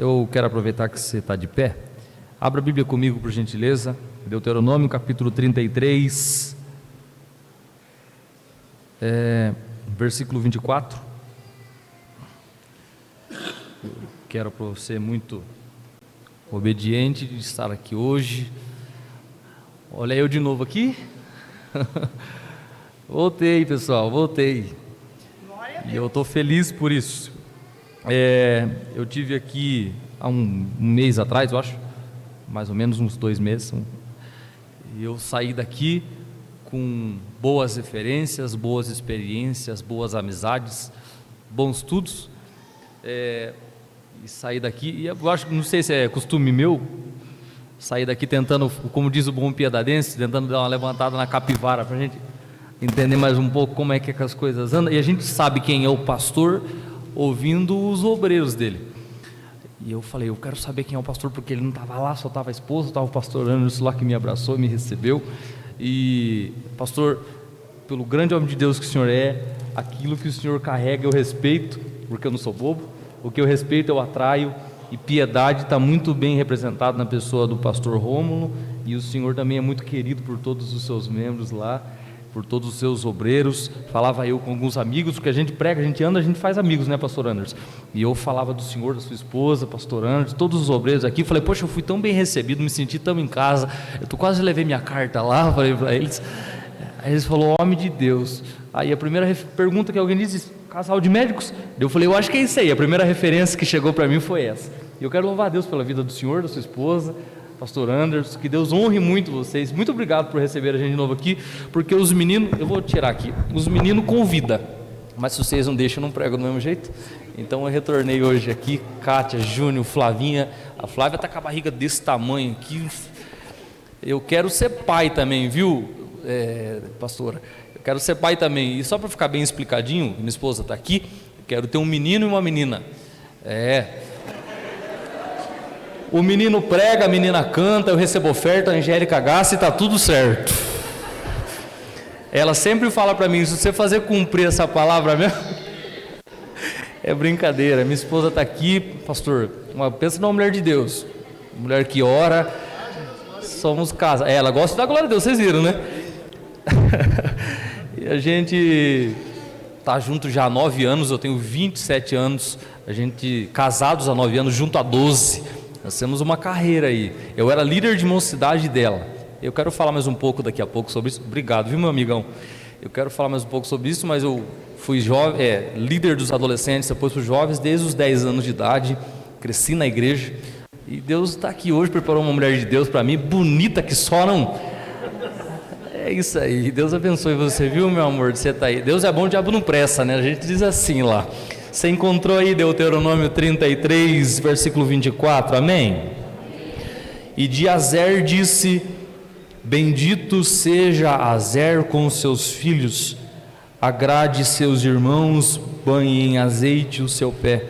Eu quero aproveitar que você está de pé. Abra a Bíblia comigo, por gentileza. Deuteronômio, capítulo 33, versículo 24. Quero para você muito obediente de estar aqui hoje. Olha eu de novo aqui. Voltei, pessoal, voltei. E eu estou feliz por isso. Eu tive aqui há um mês atrás, eu acho, mais ou menos uns 2 meses, e eu saí daqui com boas referências, boas experiências, boas amizades, bons estudos, e saí daqui, e eu acho que, não sei se é costume meu, sair daqui tentando, como diz o bom piedadense, tentando dar uma levantada na capivara, para a gente entender mais um pouco como é que as coisas andam, e a gente sabe quem é o pastor, ouvindo os obreiros dele. E eu falei, eu quero saber quem é o pastor, porque ele não estava lá, só estava a esposa, estava o pastor Anderson lá que me abraçou, me recebeu. E pastor, pelo grande homem de Deus que o senhor é, aquilo que o senhor carrega eu respeito, porque eu não sou bobo, o que eu respeito eu atraio, e piedade está muito bem representado na pessoa do pastor Rômulo, e o senhor também é muito querido por todos os seus membros lá, por todos os seus obreiros. Falava eu com alguns amigos, porque a gente prega, a gente anda, a gente faz amigos, né, pastor Anderson? E eu falava do senhor, da sua esposa, pastor Anderson, todos os obreiros aqui. Falei, poxa, eu fui tão bem recebido, me senti tão em casa, quase levei minha carta lá, falei para eles. Aí eles falaram, homem de Deus. Aí a primeira pergunta que alguém disse, casal de médicos? Eu falei, eu acho que é isso aí. A primeira referência que chegou para mim foi essa. E eu quero louvar a Deus pela vida do senhor, da sua esposa, pastor Anderson, que Deus honre muito vocês. Muito obrigado por receber a gente de novo aqui, porque os meninos, eu vou tirar aqui, os meninos convidam, mas se vocês não deixam, eu não prego do mesmo jeito. Então eu retornei hoje aqui, Kátia, Júnior, Flavinha. A Flávia está com a barriga desse tamanho aqui. Eu quero ser pai também, viu, pastora? Eu quero ser pai também. E só para ficar bem explicadinho, minha esposa está aqui, eu quero ter um menino e uma menina. O menino prega, a menina canta, eu recebo oferta, a Angélica gasta e está tudo certo. Ela sempre fala para mim, se você fazer cumprir essa palavra mesmo, é brincadeira. Minha esposa está aqui, pastor, pensa numa mulher de Deus, mulher que ora, somos casa. Ela gosta da glória de Deus, vocês viram, né? E a gente está junto já há 9 anos, eu tenho 27 anos, a gente casados há 9 anos, junto há 12. Nós temos uma carreira aí. Eu era líder de mocidade dela. Eu quero falar mais um pouco daqui a pouco sobre isso. Obrigado, viu, meu amigão? Eu quero falar mais um pouco sobre isso, mas eu fui líder dos adolescentes, depois para os jovens, desde os 10 anos de idade. Cresci na igreja. E Deus está aqui hoje, preparou uma mulher de Deus para mim, bonita que só não. É isso aí. Deus abençoe você, viu, meu amor? Você está aí. Deus é bom, o diabo não pressa, né? A gente diz assim lá. Você encontrou aí Deuteronômio 33, versículo 24, amém? E de Azer disse, bendito seja Azer com seus filhos, agrade seus irmãos, banhe em azeite o seu pé,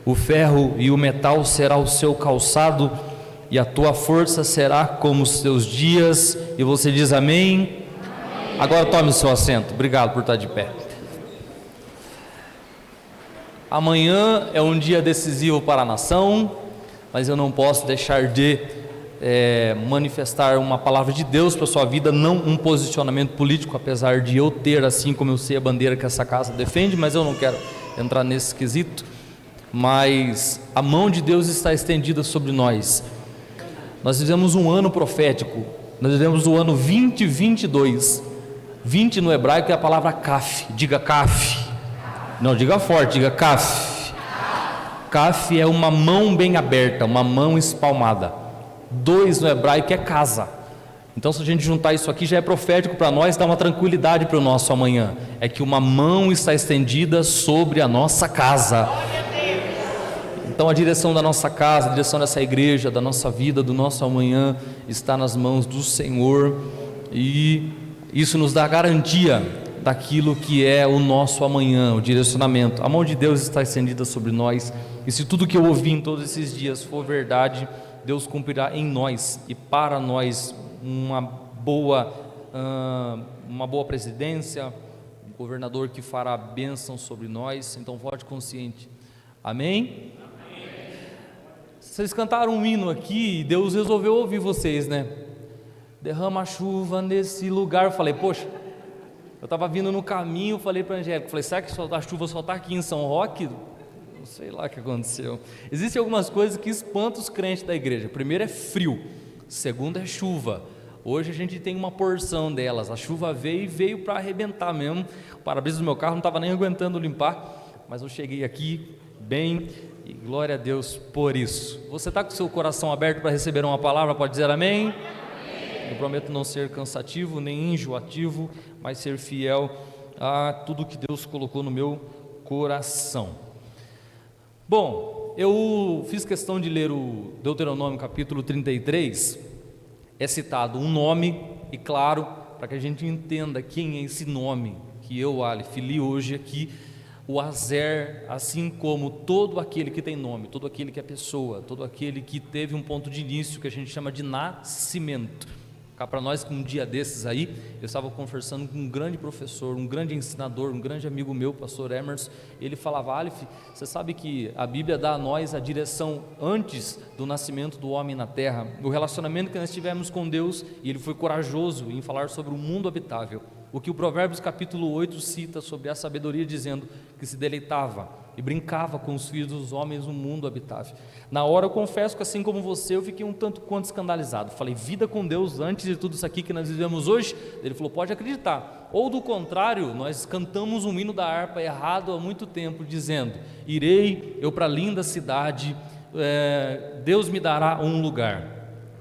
o ferro e o metal será o seu calçado, e a tua força será como os teus dias. E você diz amém? Amém. Agora tome o seu assento, obrigado por estar de pé. Amanhã é um dia decisivo para a nação, mas eu não posso deixar de manifestar uma palavra de Deus para a sua vida, não um posicionamento político, apesar de eu ter, assim como eu sei, a bandeira que essa casa defende, mas eu não quero entrar nesse quesito. Mas a mão de Deus está estendida sobre nós. Nós vivemos um ano profético, nós vivemos o ano 2022. 20 no hebraico é a palavra kaf, diga kaf. Não, diga forte, diga kaf. Kaf é uma mão bem aberta, uma mão espalmada. 2 no hebraico é casa. Então, se a gente juntar isso aqui, já é profético para nós, dá uma tranquilidade para o nosso amanhã. É que uma mão está estendida sobre a nossa casa. Então, a direção da nossa casa, a direção dessa igreja, da nossa vida, do nosso amanhã, está nas mãos do Senhor. E isso nos dá garantia daquilo que é o nosso amanhã, o direcionamento. A mão de Deus está estendida sobre nós, e se tudo que eu ouvi em todos esses dias for verdade, Deus cumprirá em nós e para nós uma boa presidência, um governador que fará bênção sobre nós. Então vote consciente, amém? Vocês cantaram um hino aqui e Deus resolveu ouvir vocês, né? Derrama a chuva nesse lugar. Eu falei, poxa, eu estava vindo no caminho, falei para a Angélica, falei, será que a chuva só está aqui em São Roque? Não sei lá o que aconteceu. Existem algumas coisas que espantam os crentes da igreja. Primeiro é frio, segundo é chuva. Hoje a gente tem uma porção delas. A chuva veio e veio para arrebentar mesmo. O para-brisa do meu carro não estava nem aguentando limpar, mas eu cheguei aqui bem e glória a Deus por isso. Você está com o seu coração aberto para receber uma palavra? Pode dizer amém? Eu prometo não ser cansativo nem enjoativo, mas ser fiel a tudo que Deus colocou no meu coração. Bom, eu fiz questão de ler o Deuteronômio capítulo 33. É citado um nome, e claro, para que a gente entenda quem é esse nome que eu, Aleph, li hoje aqui, o Azer, assim como todo aquele que tem nome, todo aquele que é pessoa, todo aquele que teve um ponto de início que a gente chama de nascimento. Cá para nós, um dia desses aí, eu estava conversando com um grande professor, um grande ensinador, um grande amigo meu, pastor Emerson. Ele falava, Aleph, você sabe que a Bíblia dá a nós a direção antes do nascimento do homem na terra, o relacionamento que nós tivemos com Deus, e ele foi corajoso em falar sobre o mundo habitável, o que o Provérbios capítulo 8 cita sobre a sabedoria, dizendo que se deleitava e brincava com os filhos dos homens no mundo habitável. Na hora eu confesso que, assim como você, eu fiquei um tanto quanto escandalizado. Falei, vida com Deus antes de tudo isso aqui que nós vivemos hoje? Ele falou, pode acreditar. Ou do contrário, nós cantamos um hino da harpa errado há muito tempo, dizendo, irei eu para a linda cidade, Deus me dará um lugar.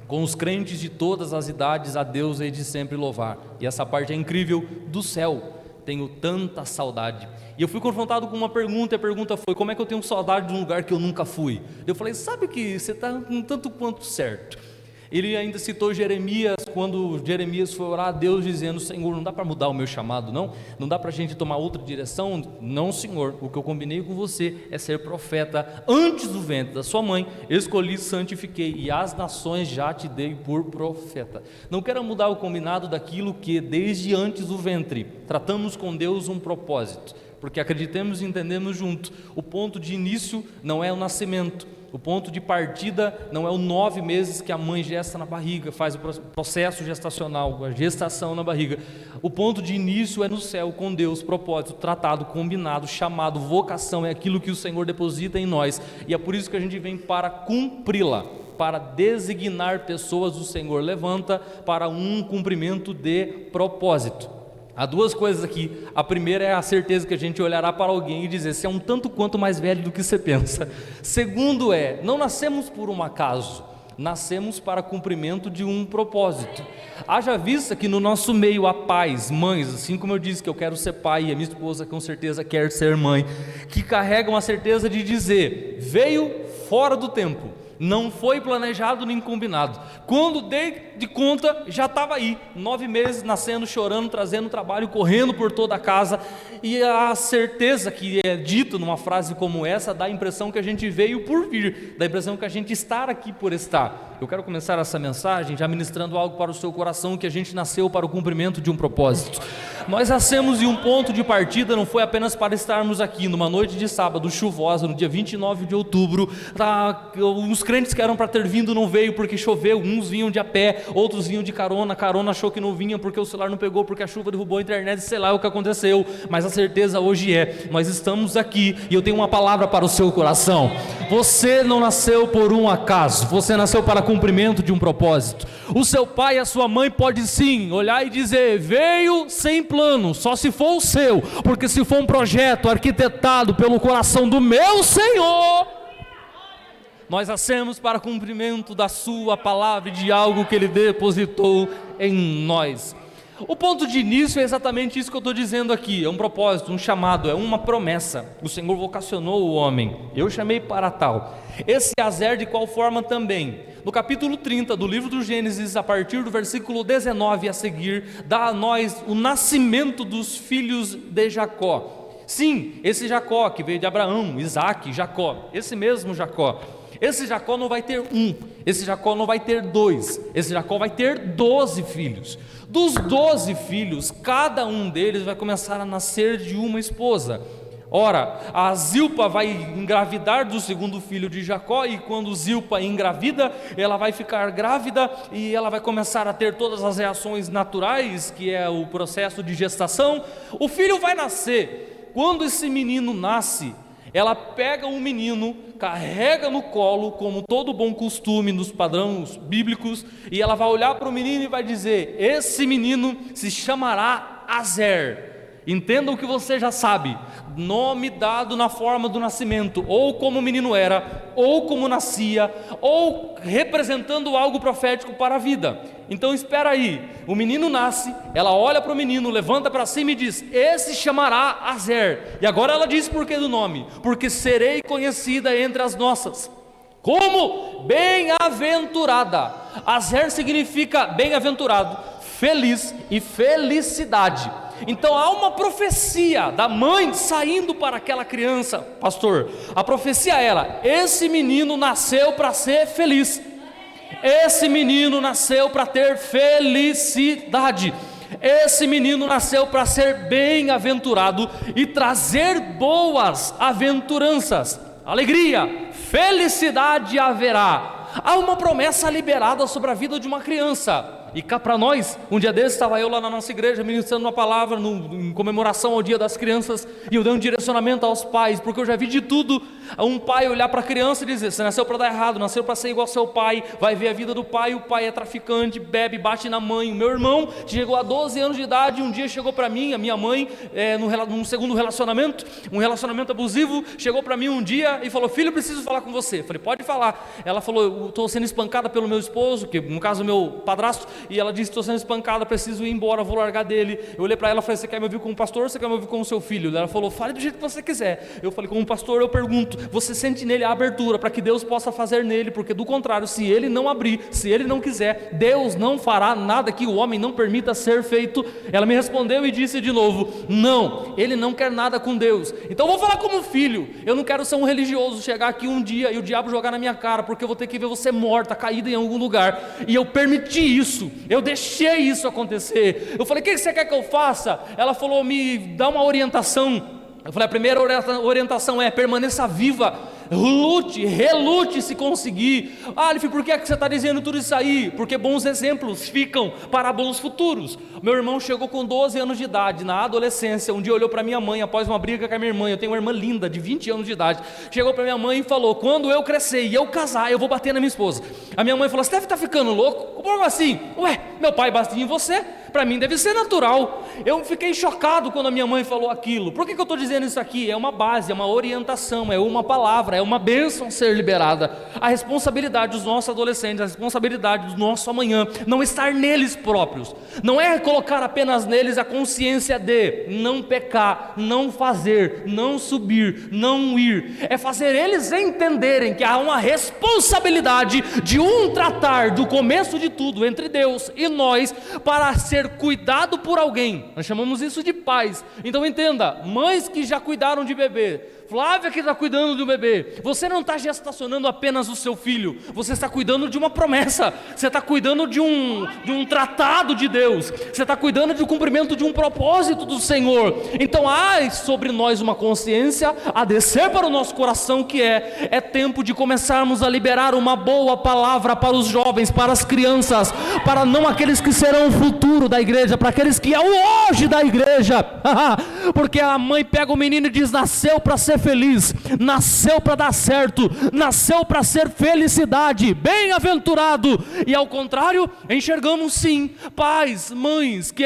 Com os crentes de todas as idades, a Deus hei de sempre louvar. E essa parte é incrível do céu. Tenho tanta saudade. E eu fui confrontado com uma pergunta, e a pergunta foi, como é que eu tenho saudade de um lugar que eu nunca fui? Eu falei, sabe que você está um tanto quanto certo. Ele ainda citou Jeremias, quando Jeremias foi orar a Deus dizendo, Senhor, não dá para mudar o meu chamado, não dá para a gente tomar outra direção? Não, Senhor, o que eu combinei com você é ser profeta antes do ventre da sua mãe, escolhi, santifiquei, e as nações já te dei por profeta. Não quero mudar o combinado daquilo que desde antes do ventre, tratamos com Deus um propósito, porque acreditemos e entendemos junto, o ponto de início não é o nascimento, o ponto de partida não é os 9 meses que a mãe gesta na barriga, faz o processo gestacional, a gestação na barriga. O ponto de início é no céu com Deus, propósito, tratado, combinado, chamado, vocação, é aquilo que o Senhor deposita em nós, e é por isso que a gente vem para cumpri-la, para designar pessoas, o Senhor levanta para um cumprimento de propósito. Há duas coisas aqui. A primeira é a certeza que a gente olhará para alguém e dizer, você é um tanto quanto mais velho do que você pensa. Segundo é, não nascemos por um acaso, nascemos para cumprimento de um propósito. Haja vista que no nosso meio há pais, mães, assim como eu disse que eu quero ser pai, e a minha esposa com certeza quer ser mãe, que carregam a certeza de dizer, veio fora do tempo, não foi planejado nem combinado, quando dei de conta já estava aí, 9 meses nascendo, chorando, trazendo trabalho, correndo por toda a casa, e a certeza que é dito numa frase como essa, dá a impressão que a gente veio por vir, dá a impressão que a gente está aqui por estar. Eu quero começar essa mensagem já ministrando algo para o seu coração, que a gente nasceu para o cumprimento de um propósito. Nós nascemos em um ponto de partida, não foi apenas para estarmos aqui numa noite de sábado chuvosa, no dia 29 de outubro, os crentes que eram para ter vindo não veio porque choveu, uns vinham de a pé, outros vinham de carona, achou que não vinha porque o celular não pegou, porque a chuva derrubou a internet, sei lá o que aconteceu, mas a certeza hoje é, nós estamos aqui e eu tenho uma palavra para o seu coração. Você não nasceu por um acaso, você nasceu para cumprimento de um propósito. O seu pai e a sua mãe pode sim olhar e dizer, veio sem plano, só se for o seu, porque se for um projeto arquitetado pelo coração do meu Senhor, nós nascemos para cumprimento da sua palavra e de algo que Ele depositou em nós. O ponto de início é exatamente isso que eu estou dizendo aqui, é um propósito, um chamado, é uma promessa. O Senhor vocacionou o homem, eu chamei para tal. Esse Azer de qual forma também? No capítulo 30 do livro do Gênesis, a partir do versículo 19 a seguir, dá a nós o nascimento dos filhos de Jacó. Sim, esse Jacó que veio de Abraão, Isaac, Jacó, esse mesmo Jacó. Esse Jacó não vai ter um, esse Jacó não vai ter 2, esse Jacó vai ter 12 filhos. Dos 12 filhos, cada um deles vai começar a nascer de uma esposa. Ora, a Zilpa vai engravidar do segundo filho de Jacó, e quando Zilpa engravida, ela vai ficar grávida e ela vai começar a ter todas as reações naturais, que é o processo de gestação. O filho vai nascer. Quando esse menino nasce, ela pega o menino, carrega no colo, como todo bom costume nos padrões bíblicos, e ela vai olhar para o menino e vai dizer: esse menino se chamará Azer. Entenda o que você já sabe: nome dado na forma do nascimento, ou como o menino era, ou como nascia, ou representando algo profético para a vida. Então espera aí, o menino nasce, ela olha para o menino, levanta para cima e diz: esse chamará Azer. E agora ela diz por que do nome: porque serei conhecida entre as nossas como bem-aventurada. Azer significa bem-aventurado, feliz e felicidade. Então há uma profecia da mãe saindo para aquela criança, pastor. A profecia era: esse menino nasceu para ser feliz, esse menino nasceu para ter felicidade, esse menino nasceu para ser bem-aventurado e trazer boas aventuranças, alegria, felicidade haverá. Há uma promessa liberada sobre a vida de uma criança. E cá para nós, um dia desses estava eu lá na nossa igreja ministrando uma palavra em comemoração ao dia das crianças, e eu dei um direcionamento aos pais, porque eu já vi de tudo. Um pai olhar para a criança e dizer: você nasceu para dar errado, nasceu para ser igual ao seu pai. Vai ver a vida do pai, o pai é traficante, bebe, bate na mãe. O meu irmão chegou a 12 anos de idade, um dia chegou para mim, a minha mãe, num segundo relacionamento, um relacionamento abusivo, chegou para mim um dia e falou: filho, eu preciso falar com você. Eu falei: pode falar. Ela falou: eu estou sendo espancada pelo meu esposo, que no caso é meu padrasto, e ela disse: estou sendo espancada, preciso ir embora, vou largar dele. Eu olhei para ela e falei: você quer me ouvir como pastor ou você quer me ouvir como seu filho? Ela falou: fale do jeito que você quiser. Eu falei: como pastor, eu pergunto: você sente nele a abertura para que Deus possa fazer nele? Porque do contrário, se ele não abrir, se ele não quiser, Deus não fará nada que o homem não permita ser feito. Ela me respondeu e disse de novo: não, ele não quer nada com Deus. Então eu vou falar como filho. Eu não quero ser um religioso, chegar aqui um dia e o diabo jogar na minha cara, porque eu vou ter que ver você morta, caída em algum lugar, e eu permiti isso, eu deixei isso acontecer. Eu falei: o que você quer que eu faça? Ela falou: me dá uma orientação. Eu falei: a primeira orientação é: permaneça viva, lute, relute se conseguir. Aleph, por que é que você está dizendo tudo isso aí? Porque bons exemplos ficam para bons futuros. Meu irmão chegou com 12 anos de idade, na adolescência, um dia olhou para minha mãe, após uma briga com a minha irmã. Eu tenho uma irmã linda, de 20 anos de idade. Chegou para minha mãe e falou: quando eu crescer e eu casar, eu vou bater na minha esposa. A minha mãe falou: você deve estar ficando louco? Como assim? Ué, meu pai batia em você, para mim deve ser natural. Eu fiquei chocado quando a minha mãe falou aquilo. Por que eu estou dizendo isso aqui? É uma base, é uma orientação, é uma palavra, é uma bênção ser liberada. A responsabilidade dos nossos adolescentes, a responsabilidade do nosso amanhã, não estar neles próprios, não é colocar apenas neles a consciência de não pecar, não fazer, não subir, não ir, é fazer eles entenderem que há uma responsabilidade de tratar do começo de tudo entre Deus e nós, para ser cuidado por alguém. Nós chamamos isso de pais. Então entenda, mães que já cuidaram de bebê, Flávia que está cuidando do bebê, você não está gestacionando apenas o seu filho, você está cuidando de uma promessa, você está cuidando de um tratado de Deus, você está cuidando do cumprimento de um propósito do Senhor. Então há sobre nós uma consciência a descer para o nosso coração, que é tempo de começarmos a liberar uma boa palavra para os jovens, para as crianças, para não aqueles que serão o futuro da igreja, para aqueles que é o hoje da igreja. Porque a mãe pega o menino e diz: nasceu para ser feliz, nasceu para dar certo, nasceu para ser felicidade, bem-aventurado. E ao contrário, enxergamos sim pais, mães que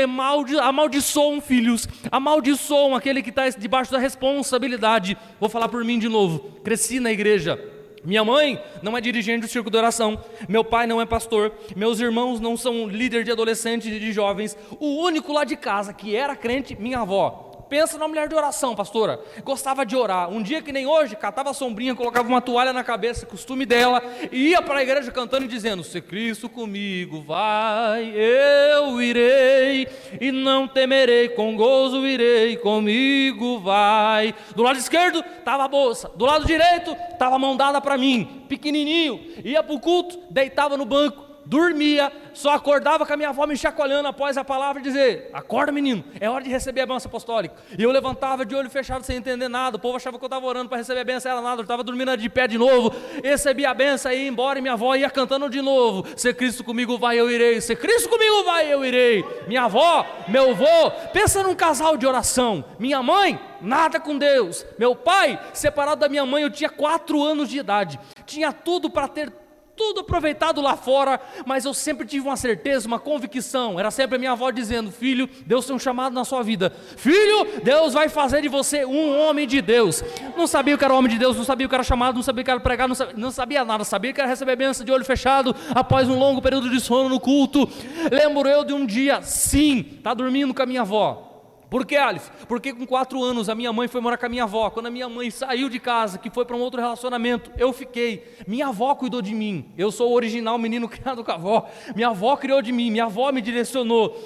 amaldiçoam filhos, amaldiçoam aquele que está debaixo da responsabilidade. Vou falar por mim de novo: cresci na igreja. Minha mãe não é dirigente do Círculo de Oração, meu pai não é pastor, meus irmãos não são líder de adolescentes e de jovens. O único lá de casa que era crente, minha avó. Pensa numa mulher de oração, pastora, gostava de orar. Um dia que nem hoje, catava a sombrinha, colocava uma toalha na cabeça, costume dela, e ia para a igreja cantando e dizendo: se Cristo comigo vai, eu irei, e não temerei, com gozo irei, comigo vai. Do lado esquerdo estava a bolsa, do lado direito estava a mão dada para mim, pequenininho, ia para o culto, deitava no banco, dormia, só acordava com a minha avó me chacoalhando após a palavra dizer: acorda menino, é hora de receber a bênção apostólica. E eu levantava de olho fechado sem entender nada, o povo achava que eu estava orando para receber a bênção, era nada, eu estava dormindo de pé de novo, recebi a bênção, ia embora e minha avó ia cantando de novo: se Cristo comigo vai eu irei, se Cristo comigo vai eu irei. Minha avó, meu avô, pensa num casal de oração. Minha mãe, nada com Deus. Meu pai, separado da minha mãe, eu tinha 4 anos de idade, tinha tudo para ter tudo aproveitado lá fora, mas eu sempre tive uma certeza, uma convicção, era sempre a minha avó dizendo: filho, Deus tem um chamado na sua vida, filho, Deus vai fazer de você um homem de Deus. Não sabia o que era homem de Deus, não sabia o que era chamado, não sabia o que era pregar, não sabia nada, sabia que era receber bênção de olho fechado, após um longo período de sono no culto. Lembro eu de um dia, sim, tá dormindo com a minha avó. Por que, Aleph? Porque com 4 anos a minha mãe foi morar com a minha avó. Quando a minha mãe saiu de casa, que foi para um outro relacionamento, eu fiquei. Minha avó cuidou de mim. Eu sou o original menino criado com a avó. Minha avó criou de mim, minha avó me direcionou.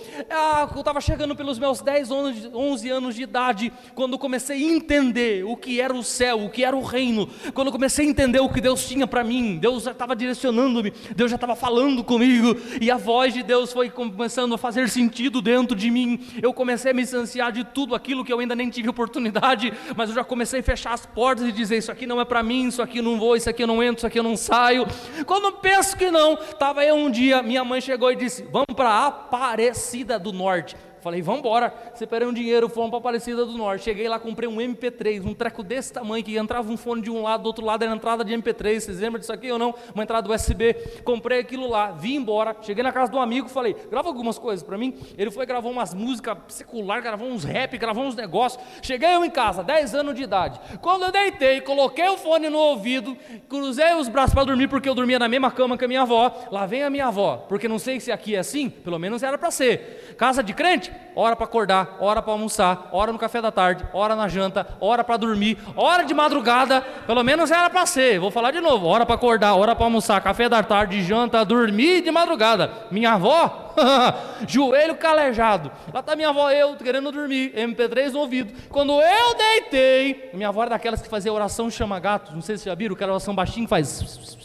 Eu estava chegando pelos meus 10, 11 anos de idade, quando comecei a entender o que era o céu, o que era o reino. Quando comecei a entender o que Deus tinha para mim, Deus já estava direcionando-me, Deus já estava falando comigo, e a voz de Deus foi começando a fazer sentido dentro de mim. Eu comecei a me distanciar de tudo aquilo que eu ainda nem tive oportunidade, mas eu já comecei a fechar as portas e dizer: isso aqui não é para mim, isso aqui eu não vou, isso aqui eu não entro, isso aqui eu não saio. Quando eu penso que não, estava eu um dia, minha mãe chegou e disse: vamos para Aparecida do Norte. Falei: vamos embora. Separei um dinheiro, fomos para Aparecida do Norte. Cheguei lá, comprei um MP3, um treco desse tamanho, que entrava um fone de um lado, do outro lado era a entrada de MP3, vocês lembram disso aqui ou não? Uma entrada USB, comprei aquilo lá, vim embora, cheguei na casa de um amigo, falei: grava algumas coisas para mim. Ele foi, gravou umas músicas secular, gravou uns rap, gravou uns negócios. Cheguei eu em casa, 10 anos de idade. Quando eu deitei, coloquei o fone no ouvido, cruzei os braços para dormir, porque eu dormia na mesma cama que a minha avó. Lá vem a minha avó, porque não sei se aqui é assim, pelo menos era para ser. Casa de crente, hora para acordar, hora para almoçar, hora no café da tarde, hora na janta, hora para dormir, hora de madrugada, pelo menos era para ser. Vou falar de novo: hora para acordar, hora para almoçar, café da tarde, janta, dormir de madrugada. Minha avó, joelho calejado. Lá está minha avó, eu querendo dormir, MP3 no ouvido. Quando eu deitei, minha avó era daquelas que fazia oração chama gato, não sei se já viram, que era oração baixinho, faz...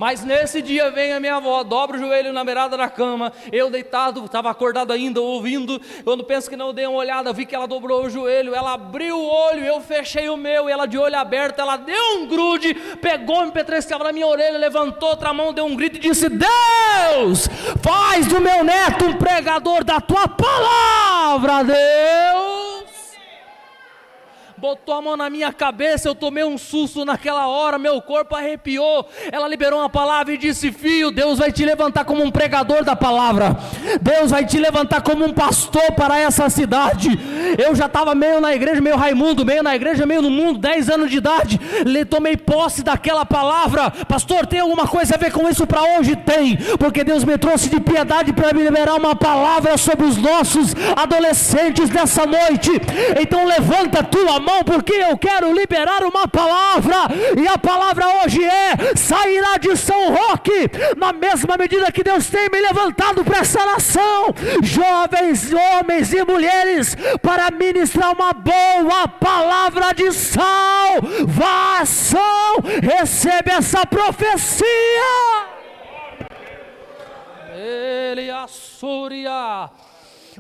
Mas nesse dia vem a minha avó, dobra o joelho na beirada da cama, eu deitado, estava acordado ainda, ouvindo. Quando penso que não, dei uma olhada, vi que ela dobrou o joelho, ela abriu o olho, eu fechei o meu, e ela de olho aberto, ela deu um grude, pegou o MP3 que estava na minha orelha, levantou outra mão, deu um grito e disse: Deus, faz do meu neto um pregador da tua palavra, Deus. Botou a mão na minha cabeça, eu tomei um susto naquela hora, meu corpo arrepiou. Ela liberou uma palavra e disse: filho, Deus vai te levantar como um pregador da palavra, Deus vai te levantar como um pastor para essa cidade. Eu já estava meio na igreja, meio Raimundo, meio na igreja, meio no mundo, 10 anos de idade, tomei posse daquela palavra. Pastor, tem alguma coisa a ver com isso para hoje? Tem, porque Deus me trouxe de piedade para me liberar uma palavra sobre os nossos adolescentes nessa noite. Então levanta a tua mão, porque eu quero liberar uma palavra, e a palavra hoje é: sairá de São Roque, na mesma medida que Deus tem me levantado para essa nação, jovens, homens e mulheres, para ministrar uma boa palavra de salvação. Recebe essa profecia. Ele assúria.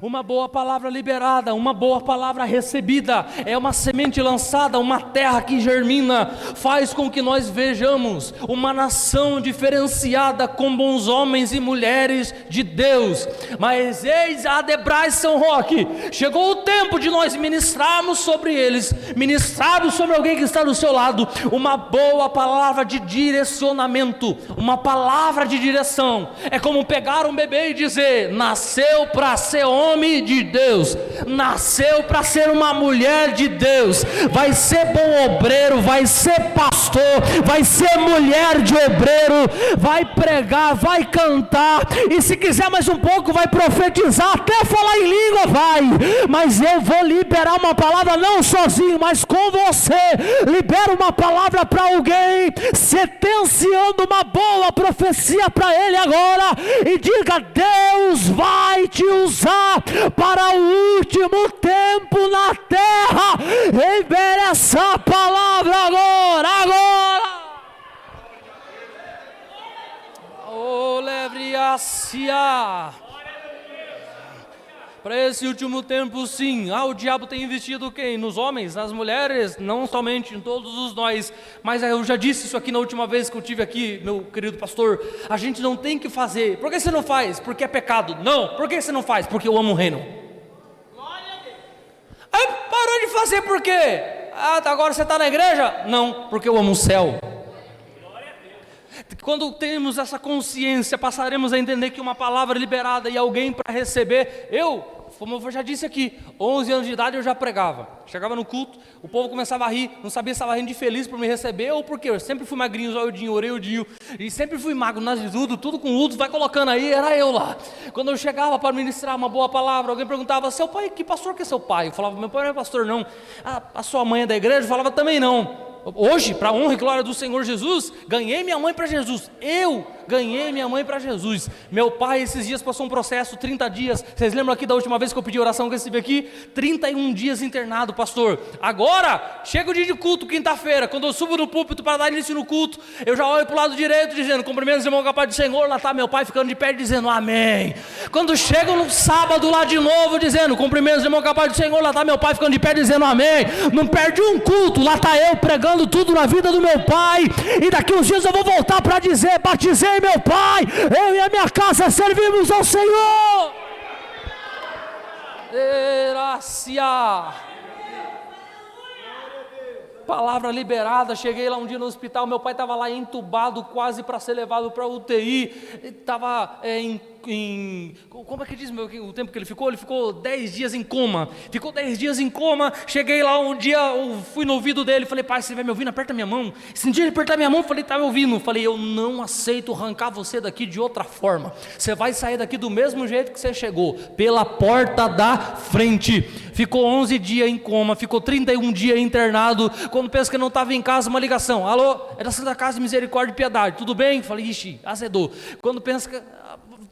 Uma boa palavra liberada, uma boa palavra recebida, é uma semente lançada, uma terra que germina, faz com que nós vejamos uma nação diferenciada com bons homens e mulheres de Deus. Mas eis a Adebrais São Roque, chegou o tempo de nós ministrarmos sobre eles, ministrarmos sobre alguém que está do seu lado, uma boa palavra de direcionamento, uma palavra de direção. É como pegar um bebê e dizer: nasceu para ser homem de Deus, nasceu para ser uma mulher de Deus, vai ser bom obreiro, vai ser pastor, vai ser mulher de obreiro, vai pregar, vai cantar, e se quiser mais um pouco vai profetizar, até falar em língua vai. Mas eu vou liberar uma palavra, não sozinho, mas com você. Libera uma palavra para alguém, sentenciando uma boa profecia para ele agora, e diga: Deus vai te usar para o último tempo na terra. Libere essa palavra agora. Oh, Para esse último tempo, sim. O diabo tem investido quem? Nos homens, nas mulheres, não somente em todos os nós. Mas eu já disse isso aqui na última vez que eu tive aqui, meu querido pastor. A gente não tem que fazer. Por que você não faz? Porque é pecado. Não. Por que você não faz? Porque eu amo o reino. Aí parou de fazer por quê? Agora você está na igreja? Não, porque eu amo o céu. Quando temos essa consciência, passaremos a entender que uma palavra liberada e alguém para receber. Como eu já disse aqui, 11 anos de idade eu já pregava. Chegava no culto, o povo começava a rir, não sabia se estava rindo de feliz por me receber ou porque eu sempre fui magrinho, zoiudinho, orelhudinho, e sempre fui magro nas de tudo com luto, vai colocando aí, era eu lá. Quando eu chegava para ministrar uma boa palavra, alguém perguntava: seu pai, que pastor que é seu pai? Eu falava: meu pai não é pastor não. A sua mãe é da igreja? Eu falava: também não. Hoje, para a honra e glória do Senhor Jesus, ganhei minha mãe para Jesus. Eu ganhei minha mãe para Jesus. Meu pai esses dias passou um processo, 30 dias. Vocês lembram aqui da última vez que eu pedi oração que eu estive aqui? 31 dias internado, pastor. Agora, chega o dia de culto, quinta-feira. Quando eu subo no púlpito para dar início no culto, eu já olho para o lado direito dizendo: cumprimento os irmãos com a paz do Senhor. Lá está meu pai ficando de pé dizendo amém. Quando chego no sábado lá de novo dizendo: cumprimento os irmãos com a paz do Senhor. Lá está meu pai ficando de pé dizendo amém. Não perde um culto, lá está eu pregando tudo na vida do meu pai, e daqui uns dias eu vou voltar para dizer: batizei meu pai, eu e a minha casa servimos ao Senhor. Graça. Palavra liberada. Cheguei lá um dia no hospital, meu pai estava lá entubado, quase para ser levado para UTI, estava como é que diz o tempo que ele ficou? Ele ficou 10 dias em coma, cheguei lá um dia, eu fui no ouvido dele, falei: pai, você vai me ouvindo? Aperta minha mão. Senti ele apertar minha mão, falei: tá me ouvindo? Falei: eu não aceito arrancar você daqui de outra forma, você vai sair daqui do mesmo jeito que você chegou, pela porta da frente. Ficou 11 dias em coma, ficou 31 dias internado. Quando pensa que não estava em casa, uma ligação: alô, é da Santa Casa de Misericórdia e Piedade, tudo bem? Falei: ixi, azedou. Quando pensa que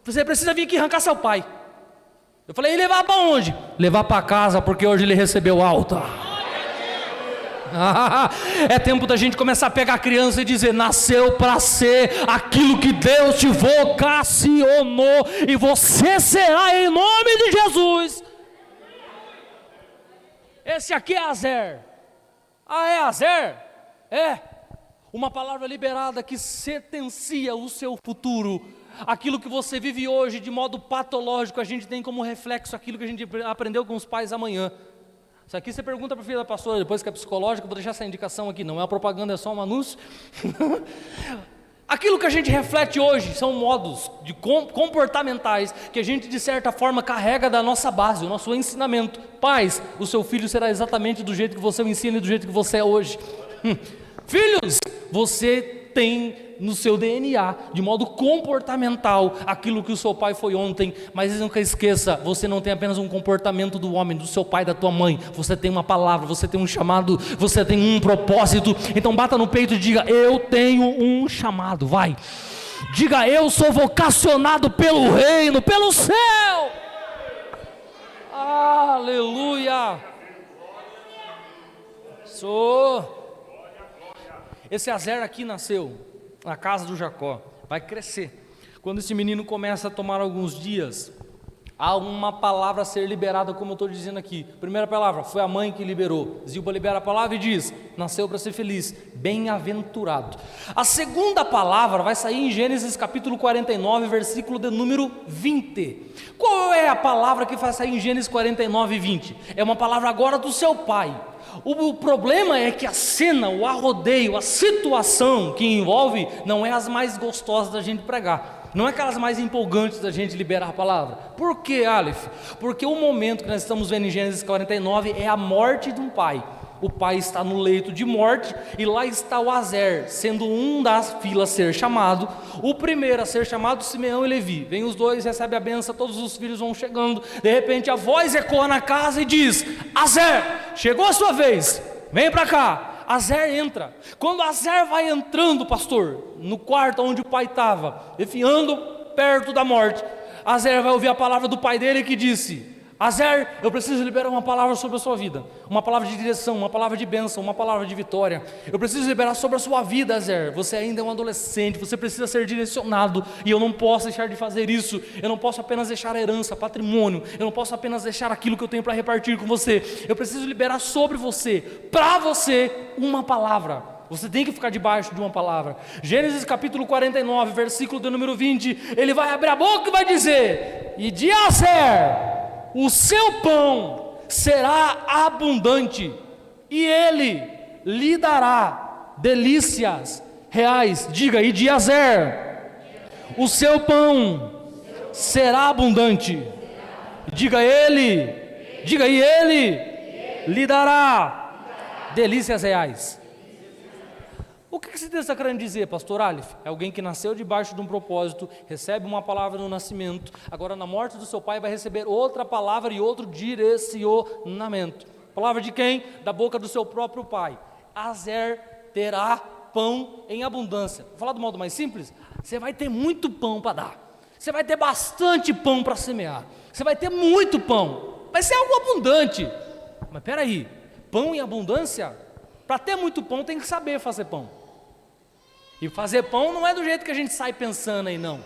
você precisa vir aqui arrancar seu pai. Eu falei: e levar para onde? Levar para casa, porque hoje ele recebeu alta. É tempo da gente começar a pegar a criança e dizer: nasceu para ser aquilo que Deus te vocacionou, e você será em nome de Jesus. Esse aqui é Azer. É Azer? É uma palavra liberada que sentencia o seu futuro. Aquilo que você vive hoje de modo patológico, a gente tem como reflexo aquilo que a gente aprendeu com os pais amanhã. Isso aqui você pergunta para a filha da pastora, depois que é psicológica, vou deixar essa indicação aqui, não é uma propaganda, é só um anúncio. Aquilo que a gente reflete hoje são modos comportamentais que a gente de certa forma carrega da nossa base, o nosso ensinamento. Pais, o seu filho será exatamente do jeito que você o ensina e do jeito que você é hoje. Filhos, você tem no seu DNA, de modo comportamental, aquilo que o seu pai foi ontem. Mas nunca esqueça, você não tem apenas um comportamento do homem, do seu pai, da tua mãe. Você tem uma palavra, você tem um chamado, você tem um propósito. Então bata no peito e diga: eu tenho um chamado. Vai, diga: eu sou vocacionado pelo reino, pelo céu. Aleluia. Esse Azer aqui nasceu na casa do Jacó, vai crescer. Quando esse menino começa a tomar alguns dias, há uma palavra a ser liberada, como eu estou dizendo aqui. Primeira palavra, foi a mãe que liberou. Zilpa libera a palavra e diz: nasceu para ser feliz, bem-aventurado. A segunda palavra vai sair em Gênesis capítulo 49, versículo de número 20. Qual é a palavra que vai sair em Gênesis 49, 20? É uma palavra agora do seu pai. O problema é que a cena, o arrodeio, a situação que envolve não é as mais gostosas da gente pregar, não é aquelas mais empolgantes da gente liberar a palavra. Por quê, Aleph? Porque o momento que nós estamos vendo em Gênesis 49 é a morte de um pai. O pai está no leito de morte e lá está o Azer, sendo um das filas a ser chamado. O primeiro a ser chamado, Simeão e Levi. Vem os dois, recebe a benção, todos os filhos vão chegando. De repente a voz ecoa na casa e diz: Azer, chegou a sua vez, vem para cá. Azer entra. Quando Azer vai entrando, pastor, no quarto onde o pai estava, enfiando perto da morte, Azer vai ouvir a palavra do pai dele que disse: Azer, eu preciso liberar uma palavra sobre a sua vida, uma palavra de direção, uma palavra de bênção, uma palavra de vitória. Eu preciso liberar sobre a sua vida, Azer. Você ainda é um adolescente, você precisa ser direcionado, e eu não posso deixar de fazer isso. Eu não posso apenas deixar herança, patrimônio, eu não posso apenas deixar aquilo que eu tenho para repartir com você. Eu preciso liberar sobre você, para você, uma palavra. Você tem que ficar debaixo de uma palavra. Gênesis capítulo 49, versículo do número 20, ele vai abrir a boca e vai dizer: e de Azer o seu pão será abundante, e ele lhe dará delícias reais. Diga, e de Azer o seu pão será abundante. Diga, ele, diga, e ele lhe dará delícias reais. O que esse texto está querendo dizer, pastor Aleph? É alguém que nasceu debaixo de um propósito, recebe uma palavra no nascimento, agora na morte do seu pai vai receber outra palavra e outro direcionamento. Palavra de quem? Da boca do seu próprio pai. Azer terá pão em abundância. Vou falar do modo mais simples: você vai ter muito pão para dar, você vai ter bastante pão para semear, você vai ter muito pão, vai ser algo abundante. Mas espera aí, pão em abundância? Para ter muito pão tem que saber fazer pão. E fazer pão não é do jeito que a gente sai pensando aí, não.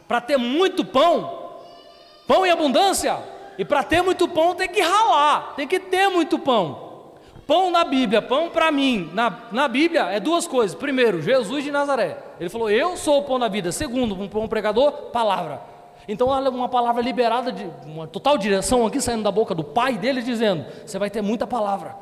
Para ter muito pão, pão em abundância, e para ter muito pão tem que ralar, tem que ter muito pão. Pão na Bíblia, pão para mim, na Bíblia é duas coisas. Primeiro, Jesus de Nazaré, ele falou: eu sou o pão da vida. Segundo, um pão pregador, palavra. Então uma palavra liberada, de uma total direção aqui saindo da boca do pai dele, dizendo: você vai ter muita palavra,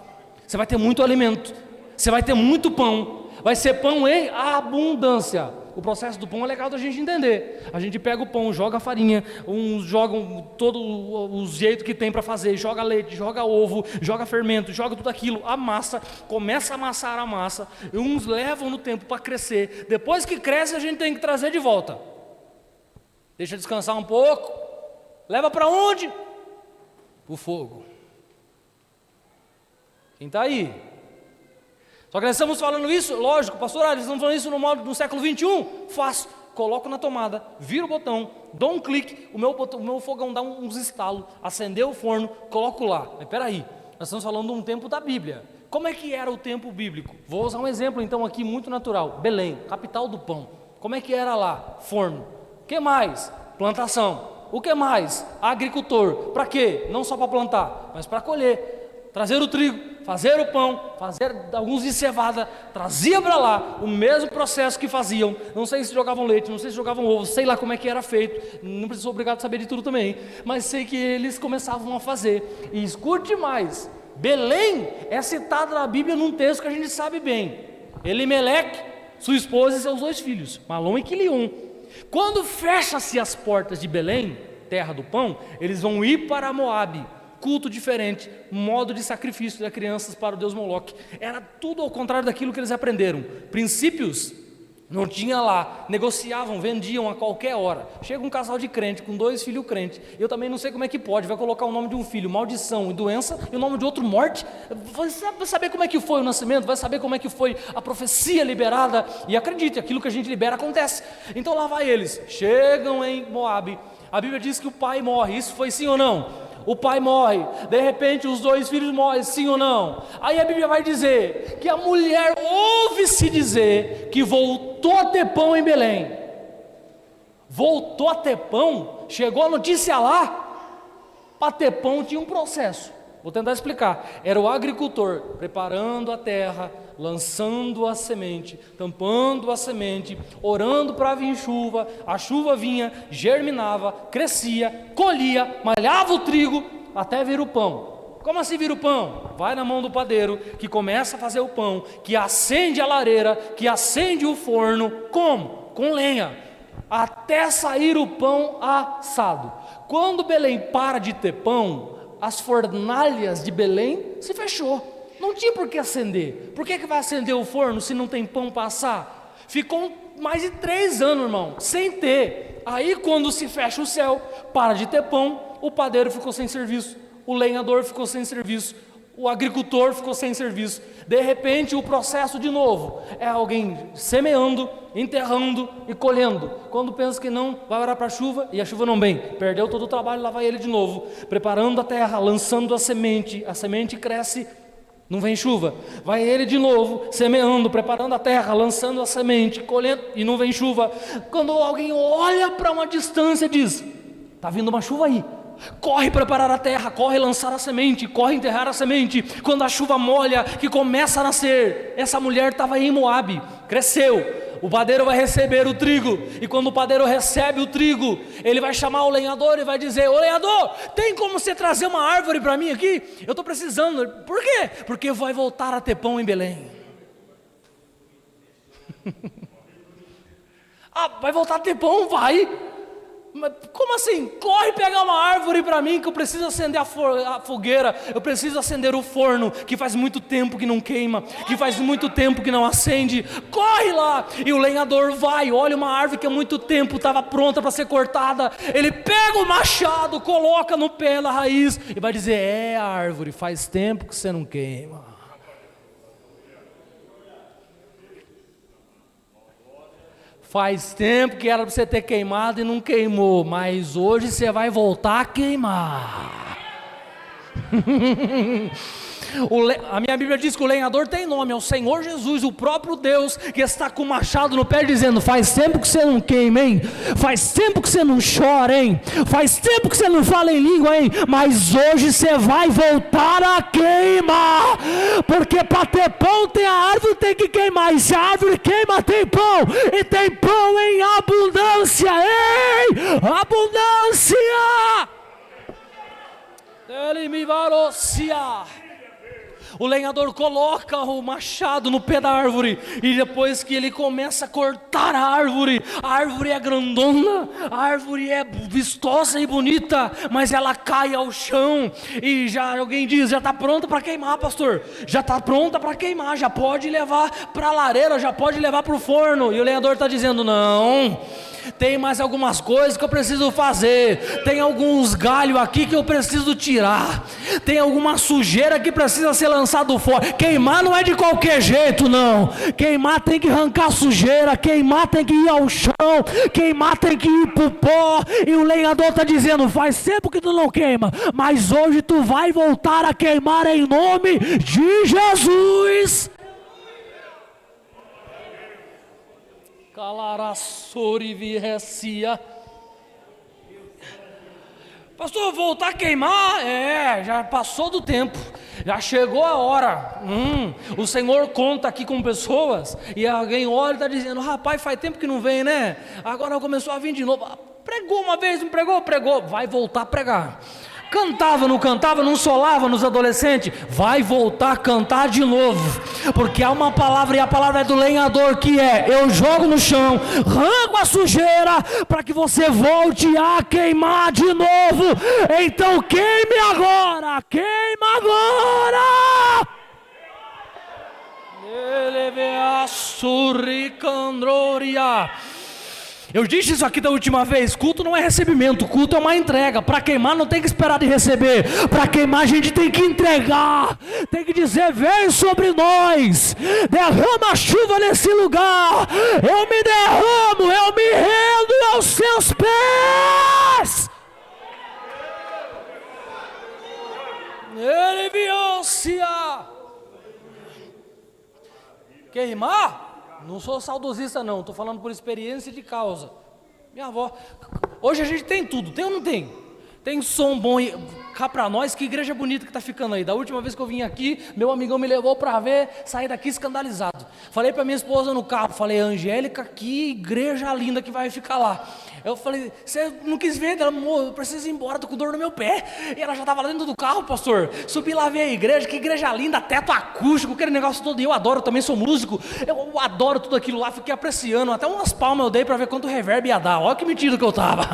você vai ter muito alimento, você vai ter muito pão, vai ser pão em abundância. O processo do pão é legal da gente entender. A gente pega o pão, joga a farinha, uns jogam todo o jeito que tem para fazer, joga leite, joga ovo, joga fermento, joga tudo aquilo, amassa, começa a amassar a massa, e uns levam no tempo para crescer. Depois que cresce, a gente tem que trazer de volta. Deixa descansar um pouco, leva para onde? O fogo. Quem está aí? Só que nós estamos falando isso, lógico, pastor, eles estão falando isso no século 21, fácil, coloco na tomada, viro o botão, dou um clique, o meu fogão dá uns estalos, acendeu o forno, coloco lá. Mas peraí, nós estamos falando de um tempo da Bíblia. Como é que era o tempo bíblico? Vou usar um exemplo então aqui muito natural. Belém, capital do pão. Como é que era lá? Forno. O que mais? Plantação. O que mais? Agricultor. Para quê? Não só para plantar, mas para colher, trazer o trigo, fazer o pão, fazer alguns de cevada, trazia para lá, o mesmo processo que faziam. Não sei se jogavam leite, não sei se jogavam ovo, sei lá como é que era feito, não preciso ser obrigado a saber de tudo também, mas sei que eles começavam a fazer. E escute mais, Belém é citada na Bíblia num texto que a gente sabe bem. Elimeleque, sua esposa e seus 2 filhos, Malom e Quilion. Quando fecha-se as portas de Belém, terra do pão, eles vão ir para Moabe. Culto diferente, modo de sacrifício de crianças para o deus Moloque. Era tudo ao contrário daquilo que eles aprenderam. Princípios não tinha lá, negociavam, vendiam a qualquer hora. Chega um casal de crente com 2 filhos crentes, eu também não sei como é que pode, vai colocar o nome de um filho, maldição e doença, e o nome de outro, morte. Vai saber como é que foi o nascimento, vai saber como é que foi a profecia liberada, e acredite, aquilo que a gente libera acontece. Então lá vai eles, chegam em Moabe, a Bíblia diz que o pai morre, isso foi sim ou não? O pai morre, de repente os 2 filhos morrem, sim ou não? Aí a Bíblia vai dizer que a mulher ouve-se dizer que voltou a ter pão em Belém. Voltou a ter pão? Chegou a notícia lá? Para ter pão tinha um processo. Vou tentar explicar. Era o agricultor preparando a terra, lançando a semente, tampando a semente, orando para vir chuva. A chuva vinha, germinava, crescia, colhia, malhava o trigo até vir o pão. Como assim vir o pão? Vai na mão do padeiro que começa a fazer o pão, que acende a lareira, que acende o forno. Como? Com lenha, até sair o pão assado. Quando Belém para de ter pão, as fornalhas de Belém se fechou, não tinha por que acender. Por que vai acender o forno se não tem pão para assar? Ficou mais de 3 anos, irmão, sem ter. Aí quando se fecha o céu, para de ter pão, o padeiro ficou sem serviço, o lenhador ficou sem serviço, o agricultor ficou sem serviço. De repente o processo de novo é alguém semeando, enterrando e colhendo. Quando pensa que não, vai orar para a chuva e a chuva não vem, perdeu todo o trabalho, lá vai ele de novo, preparando a terra, lançando a semente cresce, não vem chuva, vai ele de novo, semeando, preparando a terra, lançando a semente, colhendo e não vem chuva. Quando alguém olha para uma distância diz, está vindo uma chuva aí, corre preparar a terra, corre lançar a semente, corre enterrar a semente. Quando a chuva molha, que começa a nascer, essa mulher estava em Moabe, cresceu, o padeiro vai receber o trigo, e quando o padeiro recebe o trigo, ele vai chamar o lenhador e vai dizer, ô lenhador, tem como você trazer uma árvore para mim aqui? Eu estou precisando. Por quê? Porque vai voltar a ter pão em Belém. Vai voltar a ter pão? Vai. Mas como assim? Corre pegar uma árvore para mim, que eu preciso acender a fogueira, eu preciso acender o forno, que faz muito tempo que não queima, que faz muito tempo que não acende. Corre lá! E o lenhador vai, olha uma árvore que há muito tempo estava pronta para ser cortada, ele pega o machado, coloca no pé da raiz e vai dizer, árvore, faz tempo que você não queima. Faz tempo que era para você ter queimado e não queimou, mas hoje você vai voltar a queimar. A minha Bíblia diz que o lenhador tem nome, é o Senhor Jesus, o próprio Deus, que está com o machado no pé dizendo, faz tempo que você não queima, hein? Faz tempo que você não chora, hein? Faz tempo que você não fala em língua, hein? Mas hoje você vai voltar a queimar, porque para ter pão tem a árvore, tem que queimar, e se a árvore queima tem pão, e tem pão em abundância, hein? Abundância! Ele me varocia. O lenhador coloca o machado no pé da árvore, e depois que ele começa a cortar a árvore é grandona, a árvore é vistosa e bonita, mas ela cai ao chão, e já alguém diz, já está pronta para queimar, pastor, já está pronta para queimar, já pode levar para a lareira, já pode levar para o forno, e o lenhador está dizendo, não, tem mais algumas coisas que eu preciso fazer, tem alguns galhos aqui que eu preciso tirar, tem alguma sujeira que precisa ser lançado fora. Queimar não é de qualquer jeito, não. Queimar tem que arrancar sujeira, queimar tem que ir ao chão, queimar tem que ir pro pó. E o lenhador está dizendo, faz tempo que tu não queima, mas hoje tu vai voltar a queimar em nome de Jesus. Pastor, voltar a queimar? Já passou do tempo, já chegou a hora. O Senhor conta aqui com pessoas, e alguém olha e está dizendo, rapaz, faz tempo que não vem, né? Agora começou a vir de novo. Pregou uma vez, não pregou? Pregou, vai voltar a pregar. Cantava, não solava nos adolescentes, vai voltar a cantar de novo, porque há uma palavra, e a palavra é do lenhador, que é, eu jogo no chão, arranco a sujeira, para que você volte a queimar de novo. Então queime agora, queima agora. Eu disse isso aqui da última vez, culto não é recebimento, culto é uma entrega. Para queimar não tem que esperar de receber, para queimar a gente tem que entregar, tem que dizer, vem sobre nós, derrama a chuva nesse lugar, eu me derramo, eu me rendo aos seus pés. Ele viu-se a queimar. Não sou saudosista não, estou falando por experiência de causa. Minha avó, hoje a gente tem tudo, tem ou não tem? Tem som bom, e cá para nós, que igreja bonita que está ficando aí. Da última vez que eu vim aqui, meu amigão me levou para ver, sair daqui escandalizado. Falei para minha esposa no carro, falei, Angélica, que igreja linda que vai ficar lá. Eu falei, você não quis ver? Ela, amor, eu preciso ir embora, tô com dor no meu pé. E ela já estava dentro do carro, pastor. Subi lá ver a igreja, que igreja linda, teto acústico, aquele negócio todo. E eu adoro, também sou músico, eu adoro tudo aquilo lá, fiquei apreciando. Até umas palmas eu dei para ver quanto reverb ia dar. Olha que mentira que eu tava.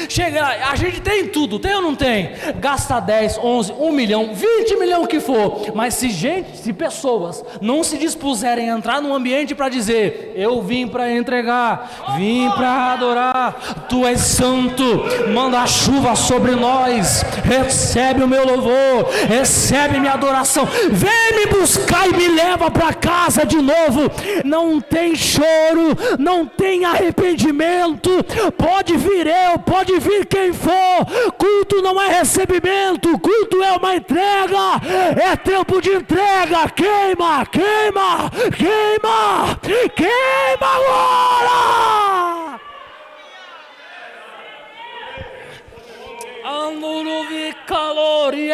Chega, a gente gente tem tudo, tem ou não tem? Gasta 10, 11, 1 milhão, 20 milhões que for, mas se pessoas não se dispuserem a entrar num ambiente para dizer: eu vim para entregar, vim para adorar, tu és santo, manda a chuva sobre nós, recebe o meu louvor, recebe minha adoração, vem me buscar e me leva para casa de novo. Não tem choro, não tem arrependimento, pode vir eu, pode vir quem for, culto não é recebimento, culto é uma entrega, é tempo de entrega. Queima, queima, queima, queima agora! Anuruvi calor e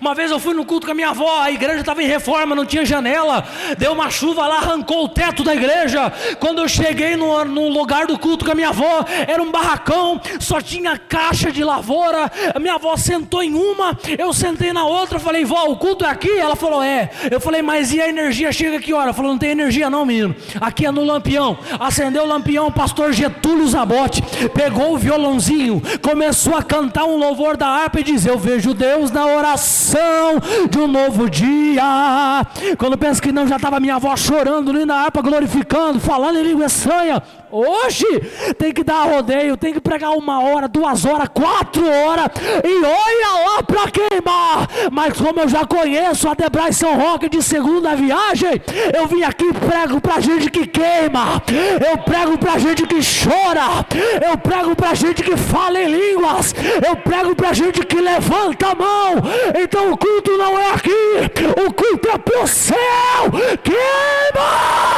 uma vez eu fui no culto com a minha avó, a igreja estava em reforma, não tinha janela, deu uma chuva lá, arrancou o teto da igreja. Quando eu cheguei no lugar do culto com a minha avó, era um barracão, só tinha caixa de lavoura. A minha avó sentou em uma, eu sentei na outra, falei: vó, o culto é aqui? Ela falou: é. Eu falei: mas e a energia chega que hora? Ela falou: não tem energia não, menino, aqui é no lampião. Acendeu o lampião, o pastor Getúlio Zabotti pegou o violãozinho, começou a cantar um louvor da harpa e diz: eu vejo Deus na oração de um novo dia. Quando penso que não, já estava minha avó chorando ali na harpa, glorificando, falando em língua estranha. Hoje tem que dar rodeio, tem que pregar 1 hora, 2 horas, 4 horas, e olha lá para queimar. Mas como eu já conheço a Debray São Roque de segunda viagem, eu vim aqui e prego para gente que queima, eu prego para gente que chora, eu prego para gente que fala em línguas, eu prego para gente que levanta a mão. Então o culto não é aqui, o culto é pro céu. Queima!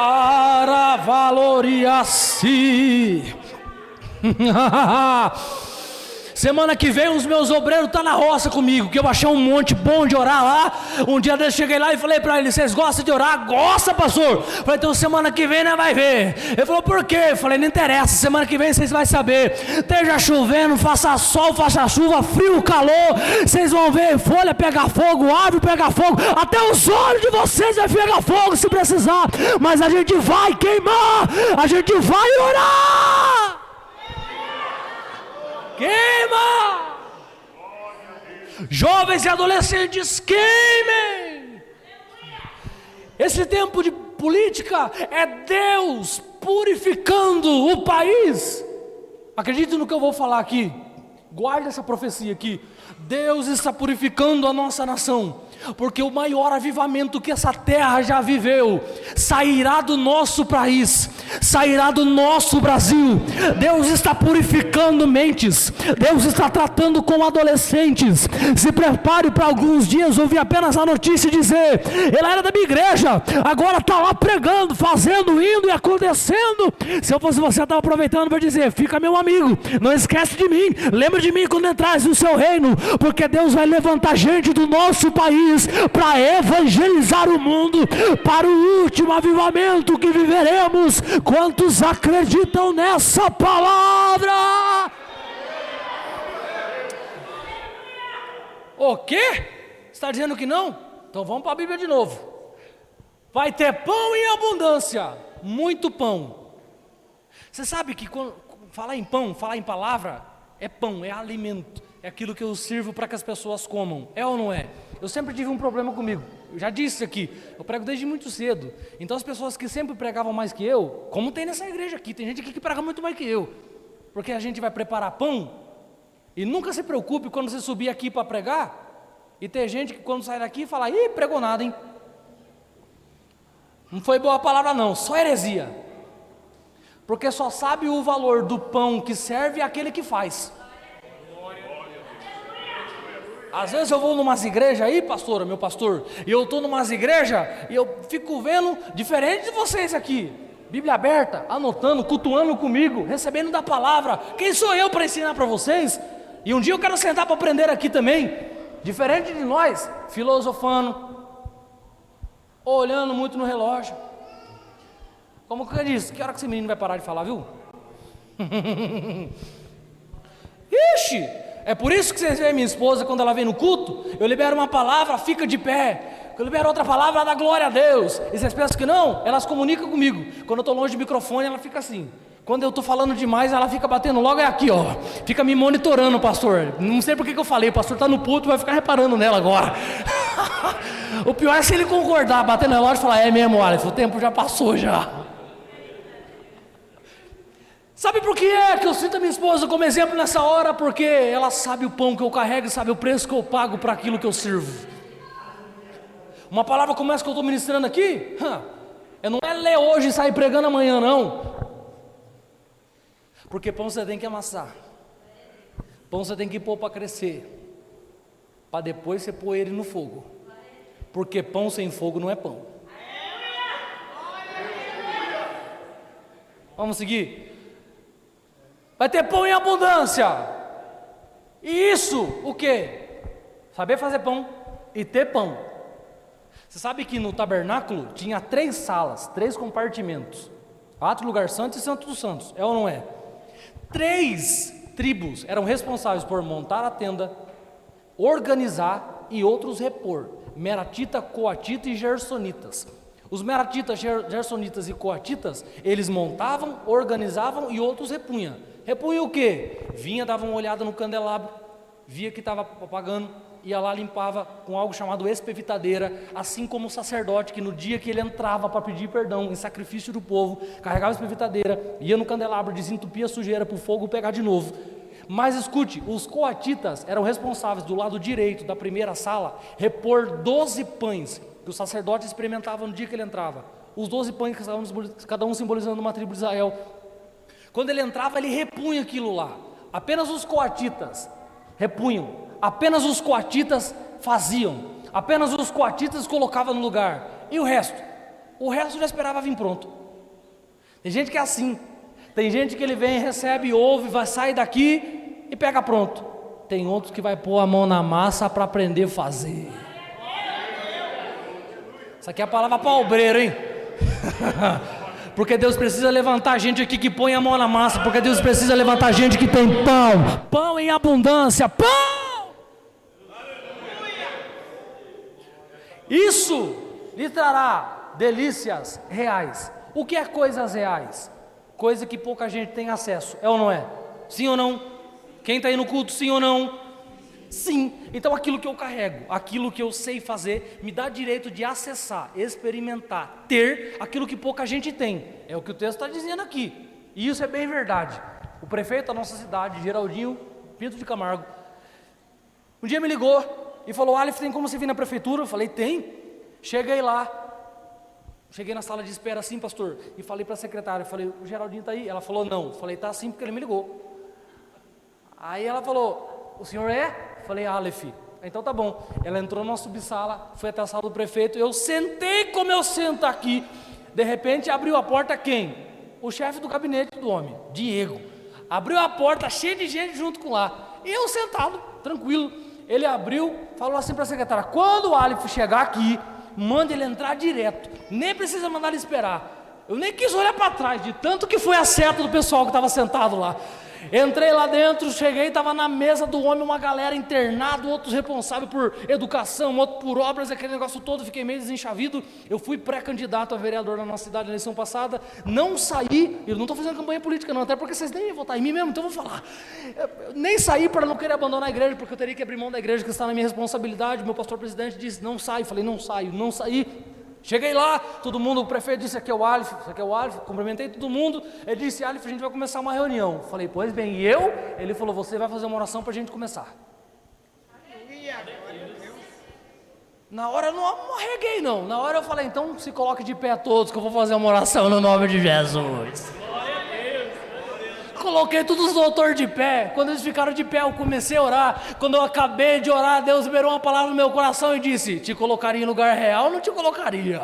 Aravaloria-se. Semana que vem os meus obreiros estão na roça comigo, que eu achei um monte bom de orar lá. Um dia eu cheguei lá e falei para eles: vocês gostam de orar? Gosta, pastor? Falei: então semana que vem, né, vai ver. Ele falou: por quê? Eu falei: não interessa, semana que vem vocês vão saber. Esteja chovendo, faça sol, faça chuva, frio, calor, vocês vão ver folha pegar fogo, árvore pegar fogo, até os olhos de vocês vai pegar fogo se precisar. Mas a gente vai queimar, a gente vai orar. Queima! Jovens e adolescentes, queimem! Esse tempo de política é Deus purificando o país. Acredite no que eu vou falar aqui. Guarde essa profecia aqui. Deus está purificando a nossa nação, porque o maior avivamento que essa terra já viveu sairá do nosso país, sairá do nosso Brasil. Deus está purificando mentes, Deus está tratando com adolescentes. Se prepare para alguns dias ouvir apenas a notícia e dizer: ele era da minha igreja, agora está lá pregando, fazendo, indo e acontecendo. Se eu fosse você, eu estava aproveitando para dizer: fica meu amigo, não esquece de mim, lembra de mim quando entrares no seu reino, porque Deus vai levantar gente do nosso país para evangelizar o mundo, para o último avivamento que viveremos. Quantos acreditam nessa palavra? O quê? Está dizendo que não? Então vamos para a Bíblia de novo. Vai ter pão em abundância, muito pão. Você sabe que quando falar em pão, falar em palavra, é pão, é alimento, é aquilo que eu sirvo para que as pessoas comam, é ou não é? Eu sempre tive um problema comigo, eu já disse aqui, eu prego desde muito cedo. Então as pessoas que sempre pregavam mais que eu, como tem nessa igreja aqui, tem gente aqui que prega muito mais que eu, porque a gente vai preparar pão, e nunca se preocupe quando você subir aqui para pregar, e ter gente que quando sai daqui fala: ih, pregou nada, hein? Não foi boa a palavra não, só heresia. Porque só sabe o valor do pão que serve aquele que faz. Às vezes eu vou numas igrejas aí, pastora, meu pastor, e eu estou numas igrejas e eu fico vendo, diferente de vocês aqui, Bíblia aberta, anotando, cultuando comigo, recebendo da palavra. Quem sou eu para ensinar para vocês? E um dia eu quero sentar para aprender aqui também, diferente de nós, filosofando, olhando muito no relógio. Como que eu disse? Que hora que esse menino vai parar de falar, viu? Ixi, É por isso que vocês veem minha esposa, quando ela vem no culto, eu libero uma palavra, fica de pé. Eu libero outra palavra, ela dá glória a Deus. E vocês pensam que não? Elas comunicam comigo. Quando eu estou longe do microfone, ela fica assim. Quando eu estou falando demais, ela fica batendo logo aqui, ó. Fica me monitorando, pastor. Não sei por que eu falei, o pastor está no púlpito, vai ficar reparando nela agora. O pior é se ele concordar, bater no relógio e falar, é mesmo, Aleph, o tempo já passou já. Sabe por que é que eu sinto a minha esposa como exemplo nessa hora? Porque ela sabe o pão que eu carrego e sabe o preço que eu pago para aquilo que eu sirvo. Uma palavra como essa que eu estou ministrando aqui, não é ler hoje e sair pregando amanhã, não. Porque pão você tem que amassar. Pão você tem que pôr para crescer. Para depois você pôr ele no fogo. Porque pão sem fogo não é pão. Vamos seguir? Vai ter pão em abundância. E isso, o quê? Saber fazer pão e ter pão. Você sabe que no tabernáculo tinha 3 salas, 3 compartimentos. Átrio, lugar santo e santo dos santos. É ou não é? 3 tribos eram responsáveis por montar a tenda, organizar e outros repor. Meratita, coatita e gersonitas. Os meratitas, gersonitas e coatitas, eles montavam, organizavam e outros repunham. Repunha o quê? Vinha, dava uma olhada no candelabro, via que estava apagando, ia lá, limpava com algo chamado espevitadeira, assim como o sacerdote, que no dia que ele entrava para pedir perdão, em sacrifício do povo, carregava a espevitadeira, ia no candelabro, desentupia a sujeira para o fogo pegar de novo. Mas escute, os coatitas eram responsáveis do lado direito da primeira sala, repor 12 pães, que o sacerdote experimentava no dia que ele entrava. Os 12 pães, cada um simbolizando uma tribo de Israel. Quando ele entrava, ele repunha aquilo lá. Apenas os coatitas repunham, apenas os coatitas faziam, apenas os coatitas colocavam no lugar. E o resto? O resto já esperava vir pronto. Tem gente que é assim. Tem gente que ele vem, recebe, ouve, vai sair daqui e pega pronto. Tem outros que vai pôr a mão na massa para aprender a fazer. Isso aqui é a palavra para obreiro, hein? Porque Deus precisa levantar gente aqui que põe a mão na massa. Porque Deus precisa levantar gente que tem pão. Pão em abundância. Pão! Isso lhe trará delícias reais. O que é coisas reais? Coisa que pouca gente tem acesso. É ou não é? Sim ou não? Quem está aí no culto, sim ou não? Sim. Então aquilo que eu carrego, aquilo que eu sei fazer, me dá direito de acessar, experimentar, ter aquilo que pouca gente tem. É o que o texto está dizendo aqui. E isso é bem verdade. O prefeito da nossa cidade, Geraldinho Pinto de Camargo, um dia me ligou e falou: Aleph, tem como você vir na prefeitura? Eu falei: tem. Cheguei lá. Cheguei na sala de espera assim, pastor, e falei para a secretária, falei: o Geraldinho está aí? Ela falou: não. Eu falei: tá sim, porque ele me ligou. Aí ela falou: o senhor é? Falei: Aleph. Então tá bom. Ela entrou na subsala, foi até a sala do prefeito, eu sentei como eu sento aqui. De repente abriu a porta quem? O chefe do gabinete do homem, Diego. Abriu a porta, cheio de gente junto com lá. E eu sentado, tranquilo. Ele abriu, falou assim para a secretária: quando o Aleph chegar aqui, manda ele entrar direto. Nem precisa mandar ele esperar. Eu nem quis olhar para trás, de tanto que foi a seta do pessoal que estava sentado lá. Entrei lá dentro, cheguei, estava na mesa do homem uma galera internada, outros responsáveis por educação, outro por obras, aquele negócio todo, fiquei meio desenchavido. Eu fui pré-candidato a vereador na nossa cidade na eleição passada, não saí, eu não estou fazendo campanha política não, até porque vocês nem iam votar em mim mesmo, então eu vou falar. Eu nem saí para não querer abandonar a igreja, porque eu teria que abrir mão da igreja que está na minha responsabilidade. Meu pastor presidente disse: não sai. Falei: não saio, não saí. Cheguei lá, todo mundo, o prefeito disse: aqui é o Aleph, isso aqui é o Aleph, cumprimentei todo mundo. Ele disse: Aleph, a gente vai começar uma reunião. Falei: pois bem, e eu? Ele falou: você vai fazer uma oração para a gente começar. Na hora eu não arreguei não, na hora eu falei: então se coloque de pé todos que eu vou fazer uma oração no nome de Jesus. Coloquei todos os doutores de pé. Quando eles ficaram de pé, eu comecei a orar. Quando eu acabei de orar, Deus liberou uma palavra no meu coração e disse: te colocaria em lugar real ou não te colocaria?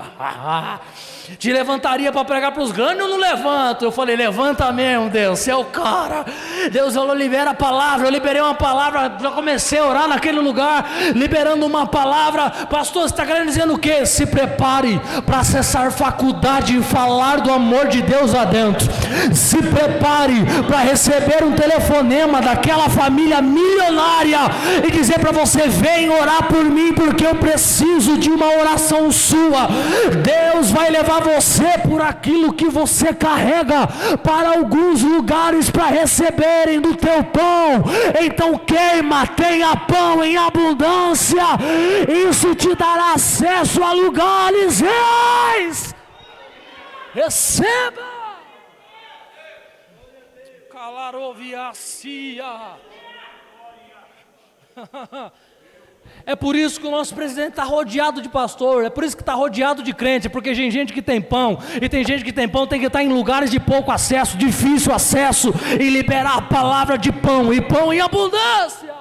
Te levantaria para pregar para os grandes ou não levanto? Eu falei: levanta mesmo, Deus, você é o cara. Deus, eu libero a palavra. Eu liberei uma palavra, já comecei a orar naquele lugar, liberando uma palavra. Pastor, você está querendo dizer o quê? Se prepare para acessar faculdade e falar do amor de Deus lá dentro. Se prepare para receber um telefonema daquela família milionária e dizer para você: vem orar por mim, porque eu preciso de uma oração sua. Deus vai levar você por aquilo que você carrega para alguns lugares para receberem do teu pão. Então queima, tenha pão em abundância, isso te dará acesso a lugares reais. Receba. Calaroviacia. É por isso que o nosso presidente está rodeado de pastor, é por isso que está rodeado de crente, porque tem gente que tem pão, e tem gente que tem pão, tem que estar em lugares de pouco acesso, difícil acesso, e liberar a palavra de pão, e pão em abundância.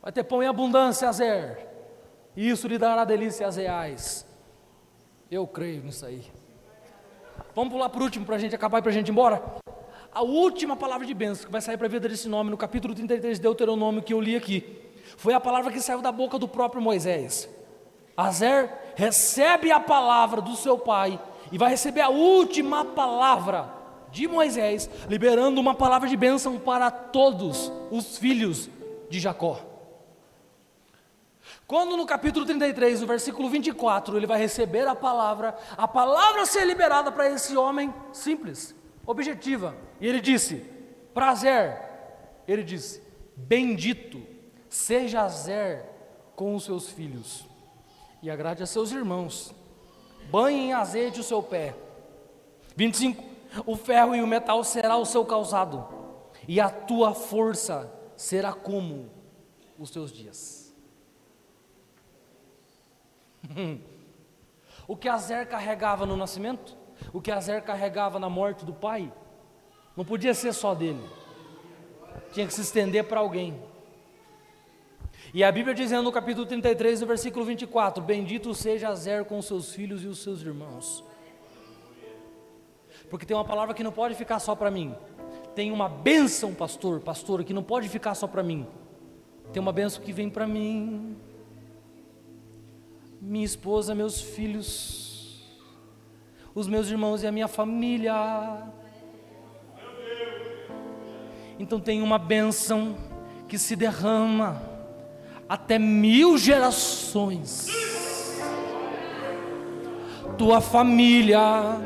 Vai ter pão em abundância, Azer, e isso lhe dará delícias reais. Eu creio nisso aí. Vamos pular por último para a gente acabar e para a gente ir embora. A última palavra de bênção que vai sair para a vida desse nome, no capítulo 33 de Deuteronômio, que eu li aqui, foi a palavra que saiu da boca do próprio Moisés. Azer recebe a palavra do seu pai e vai receber a última palavra de Moisés, liberando uma palavra de bênção para todos os filhos de Jacó. Quando no capítulo 33, no versículo 24, ele vai receber a palavra ser liberada para esse homem simples, objetiva, e ele disse: prazer, ele disse: bendito seja Azer com os seus filhos, e agrade a seus irmãos, banhe em azeite o seu pé. 25, o ferro e o metal será o seu calçado, e a tua força será como os teus dias. O que Azer carregava no nascimento, o que Azer carregava na morte do pai, não podia ser só dele, tinha que se estender para alguém. E a Bíblia dizendo no capítulo 33, no versículo 24: bendito seja Azer com os seus filhos e os seus irmãos. Porque tem uma palavra que não pode ficar só para mim, tem uma bênção, pastora, que não pode ficar só para mim, tem uma bênção que vem para mim, minha esposa, meus filhos, os meus irmãos e a minha família. Então tem uma bênção que se derrama até 1000 gerações. Tua família,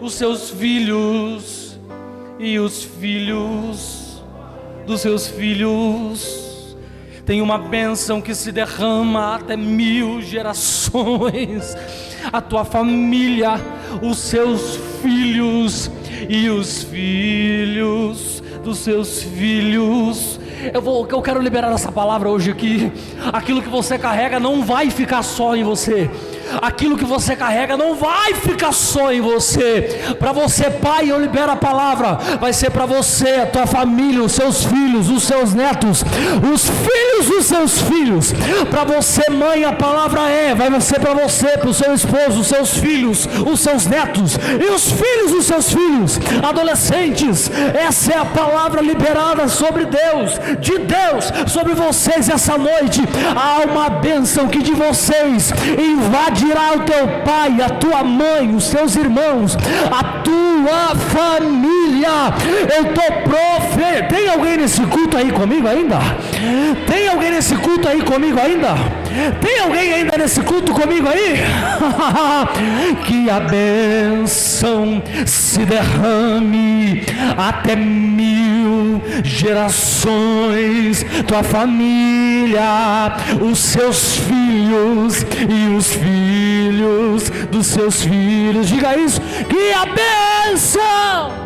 os seus filhos e os filhos dos seus filhos. Tem uma bênção que se derrama até 1000 gerações. A tua família, os seus filhos e os filhos dos seus filhos. Eu quero liberar essa palavra hoje aqui. Aquilo que você carrega não vai ficar só em você. Aquilo que você carrega não vai ficar só em você. Para você, pai, eu libero a palavra. Vai ser para você, a tua família, os seus filhos, os seus netos, os filhos dos seus filhos. Para você, mãe, a palavra vai ser para você, para o seu esposo, os seus filhos, os seus netos e os filhos dos seus filhos, adolescentes. Essa é a palavra liberada sobre Deus, de Deus, sobre vocês essa noite. Há uma bênção que de vocês invadirá o teu pai, a tua mãe, os seus irmãos, a tua família. Eu estou profetizando. Tem alguém nesse culto aí comigo ainda? Tem alguém nesse culto aí comigo ainda? Tem alguém ainda nesse culto comigo aí? Que a bênção se derrame até 1000 gerações. Tua família, os seus filhos e os filhos dos seus filhos. Diga isso. Que a bênção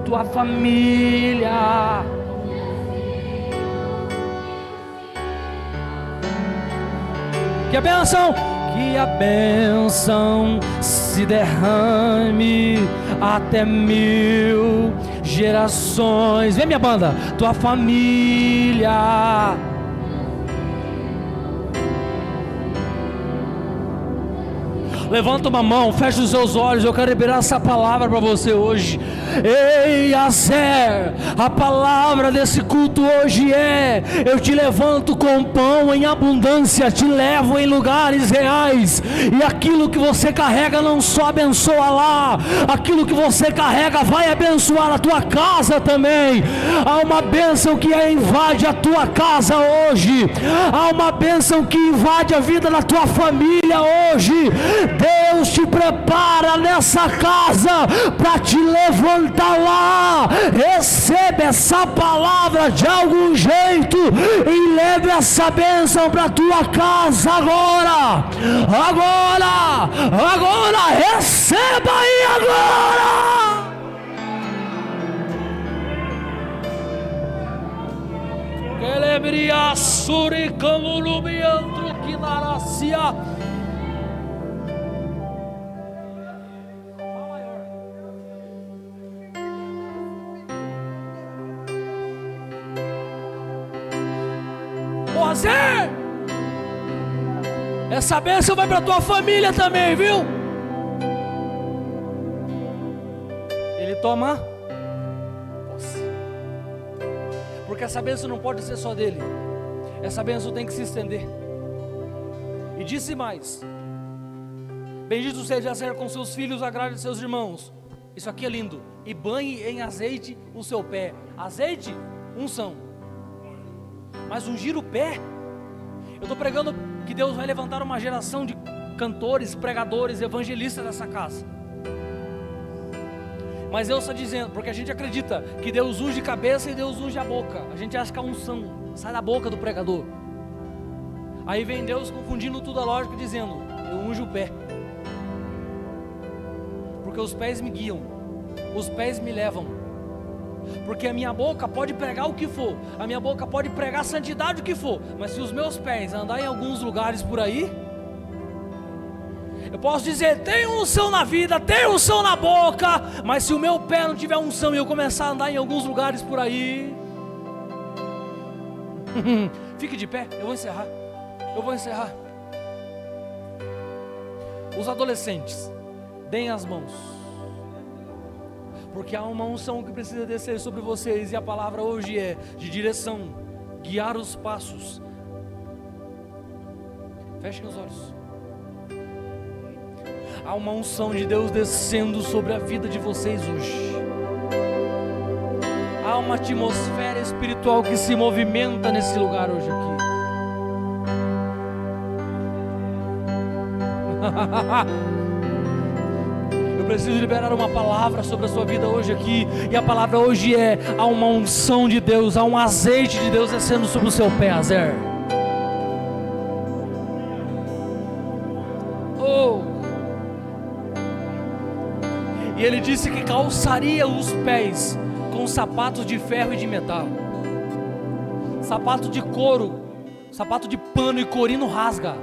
tua família, que a bênção se derrame até 1000 gerações. Vem minha banda, tua família. Levanta uma mão, fecha os seus olhos. Eu quero liberar essa palavra para você hoje. Ei, Azer, a palavra desse culto hoje é: eu te levanto com pão em abundância, te levo em lugares reais, e aquilo que você carrega não só abençoa lá, aquilo que você carrega vai abençoar a tua casa também. Há uma bênção que invade a tua casa hoje, há uma bênção que invade a vida da tua família hoje. Deus te prepara nessa casa para te levantar lá. Recebe essa palavra de algum jeito e leve essa bênção para tua casa agora, receba aí agora. Kelebria suricamulubiantro kinaracia. Moisés, essa bênção vai para tua família também, viu? Ele toma posse, porque essa bênção não pode ser só dele, essa bênção tem que se estender. E disse mais: bendito seja Azer com seus filhos, agrade seus irmãos. Isso aqui é lindo. E banhe em azeite o seu pé. Azeite, unção. Mas ungir o pé, eu estou pregando que Deus vai levantar uma geração de cantores, pregadores, evangelistas nessa casa. Mas Deus está dizendo, porque a gente acredita que Deus unge a cabeça e Deus unge a boca. A gente acha que a unção sai da boca do pregador. Aí vem Deus confundindo tudo a lógica, dizendo: eu unjo o pé, porque os pés me guiam, os pés me levam. Porque a minha boca pode pregar o que for, a minha boca pode pregar santidade o que for, mas se os meus pés andarem em alguns lugares por aí, eu posso dizer: tem unção na vida, tem unção na boca, mas se o meu pé não tiver unção e eu começar a andar em alguns lugares por aí, fique de pé, eu vou encerrar. Os adolescentes, deem as mãos, porque há uma unção que precisa descer sobre vocês, e a palavra hoje é de direção, guiar os passos. Fechem os olhos. Há uma unção de Deus descendo sobre a vida de vocês hoje. Há uma atmosfera espiritual que se movimenta nesse lugar hoje aqui. Eu preciso liberar uma palavra sobre a sua vida hoje aqui, e a palavra hoje é: há uma unção de Deus, há um azeite de Deus descendo sobre o seu pé, Azer. E ele disse que calçaria os pés com sapatos de ferro e de metal. Sapato de couro, sapato de pano e corino rasga,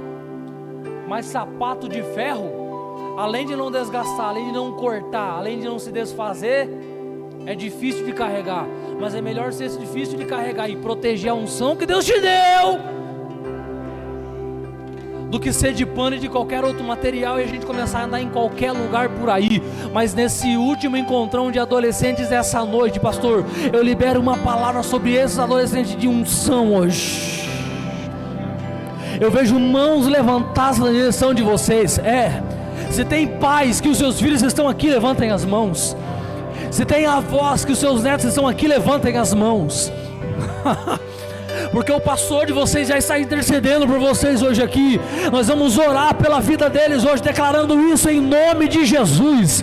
mas sapato de ferro, além de não desgastar, além de não cortar, além de não se desfazer, é difícil de carregar. Mas é melhor ser difícil de carregar e proteger a unção que Deus te deu, do que ser de pano e de qualquer outro material e a gente começar a andar em qualquer lugar por aí. Mas nesse último encontrão de adolescentes dessa noite, pastor, eu libero uma palavra sobre esses adolescentes de unção hoje. Eu vejo mãos levantadas na direção de vocês. Se tem pais que os seus filhos estão aqui, levantem as mãos. Se tem avós que os seus netos estão aqui, levantem as mãos. Porque o pastor de vocês já está intercedendo por vocês hoje aqui. Nós vamos orar pela vida deles hoje, declarando isso em nome de Jesus.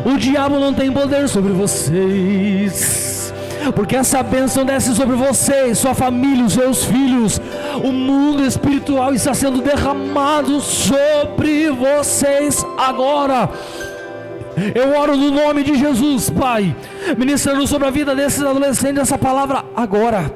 O diabo não tem poder sobre vocês, porque essa bênção desce sobre vocês, sua família, os seus filhos. O mundo espiritual está sendo derramado sobre vocês agora. Eu oro no nome de Jesus, Pai, ministrando sobre a vida desses adolescentes essa palavra agora.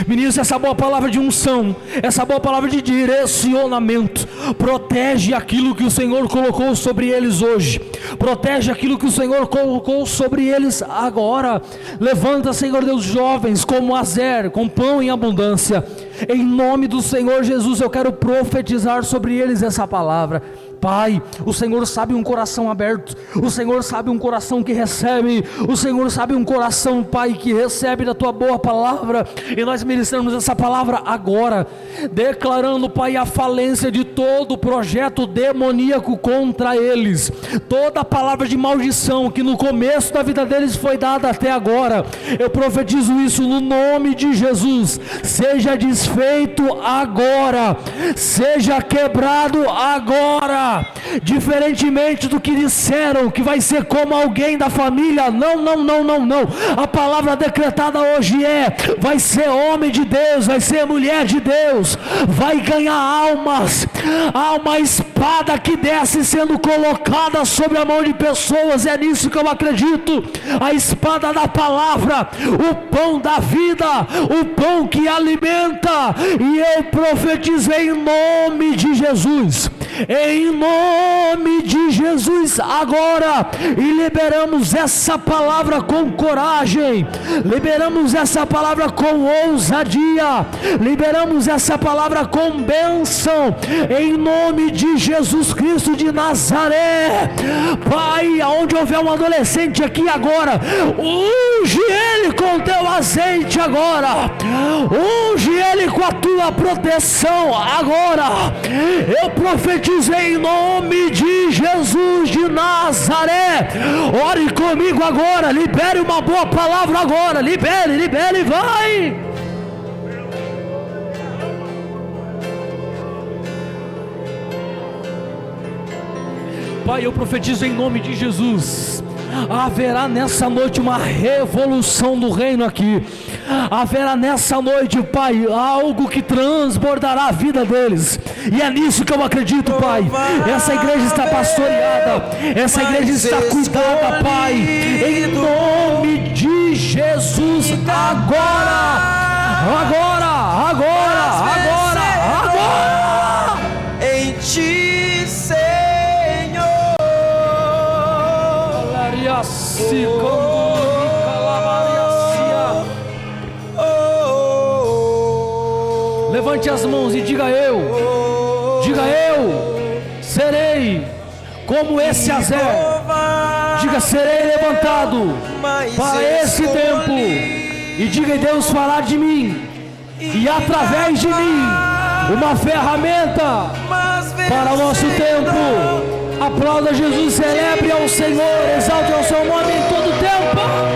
Ministra essa boa palavra de unção, essa boa palavra de direcionamento. Protege aquilo que o Senhor colocou sobre eles hoje. Protege aquilo que o Senhor colocou sobre eles agora. Levanta, Senhor Deus, jovens como Azer, com pão em abundância. Em nome do Senhor Jesus, eu quero profetizar sobre eles essa palavra. Pai, o Senhor sabe um coração aberto, o Senhor sabe um coração que recebe, o Senhor sabe um coração, Pai, que recebe da Tua boa palavra, e nós ministramos essa palavra agora, declarando, Pai, a falência de todo projeto demoníaco contra eles, toda palavra de maldição que no começo da vida deles foi dada até agora, eu profetizo isso no nome de Jesus, seja desfeito agora, seja quebrado agora, diferentemente do que disseram, que vai ser como alguém da família, não, a palavra decretada hoje vai ser homem de Deus, vai ser mulher de Deus, vai ganhar almas, há uma espada que desce sendo colocada sobre a mão de pessoas, é nisso que eu acredito, a espada da palavra, o pão da vida, o pão que alimenta, e eu profetizei em nome de Jesus, em nome de Jesus agora, e liberamos essa palavra com coragem, liberamos essa palavra com ousadia, liberamos essa palavra com bênção, em nome de Jesus Cristo de Nazaré. Pai, aonde houver um adolescente aqui agora, unge ele com teu azeite agora, unge ele com a tua proteção agora, eu profetizei em nome de Jesus de Nazaré. Ore comigo agora, libere uma boa palavra agora, libere, vai. Pai, eu profetizo em nome de Jesus, haverá nessa noite uma revolução do reino aqui, haverá nessa noite, Pai, algo que transbordará a vida deles, e é nisso que eu acredito, Pai. Essa igreja está pastoreada, essa igreja está cuidada, Pai, em nome de Jesus, agora, em Ti, Senhor. Levante as mãos e diga eu serei como esse Azer. Diga, serei levantado para esse tempo, e diga, Deus fará de mim e através de mim uma ferramenta para o nosso tempo. Aplauda Jesus, celebre ao Senhor, exalte ao seu nome em todo tempo.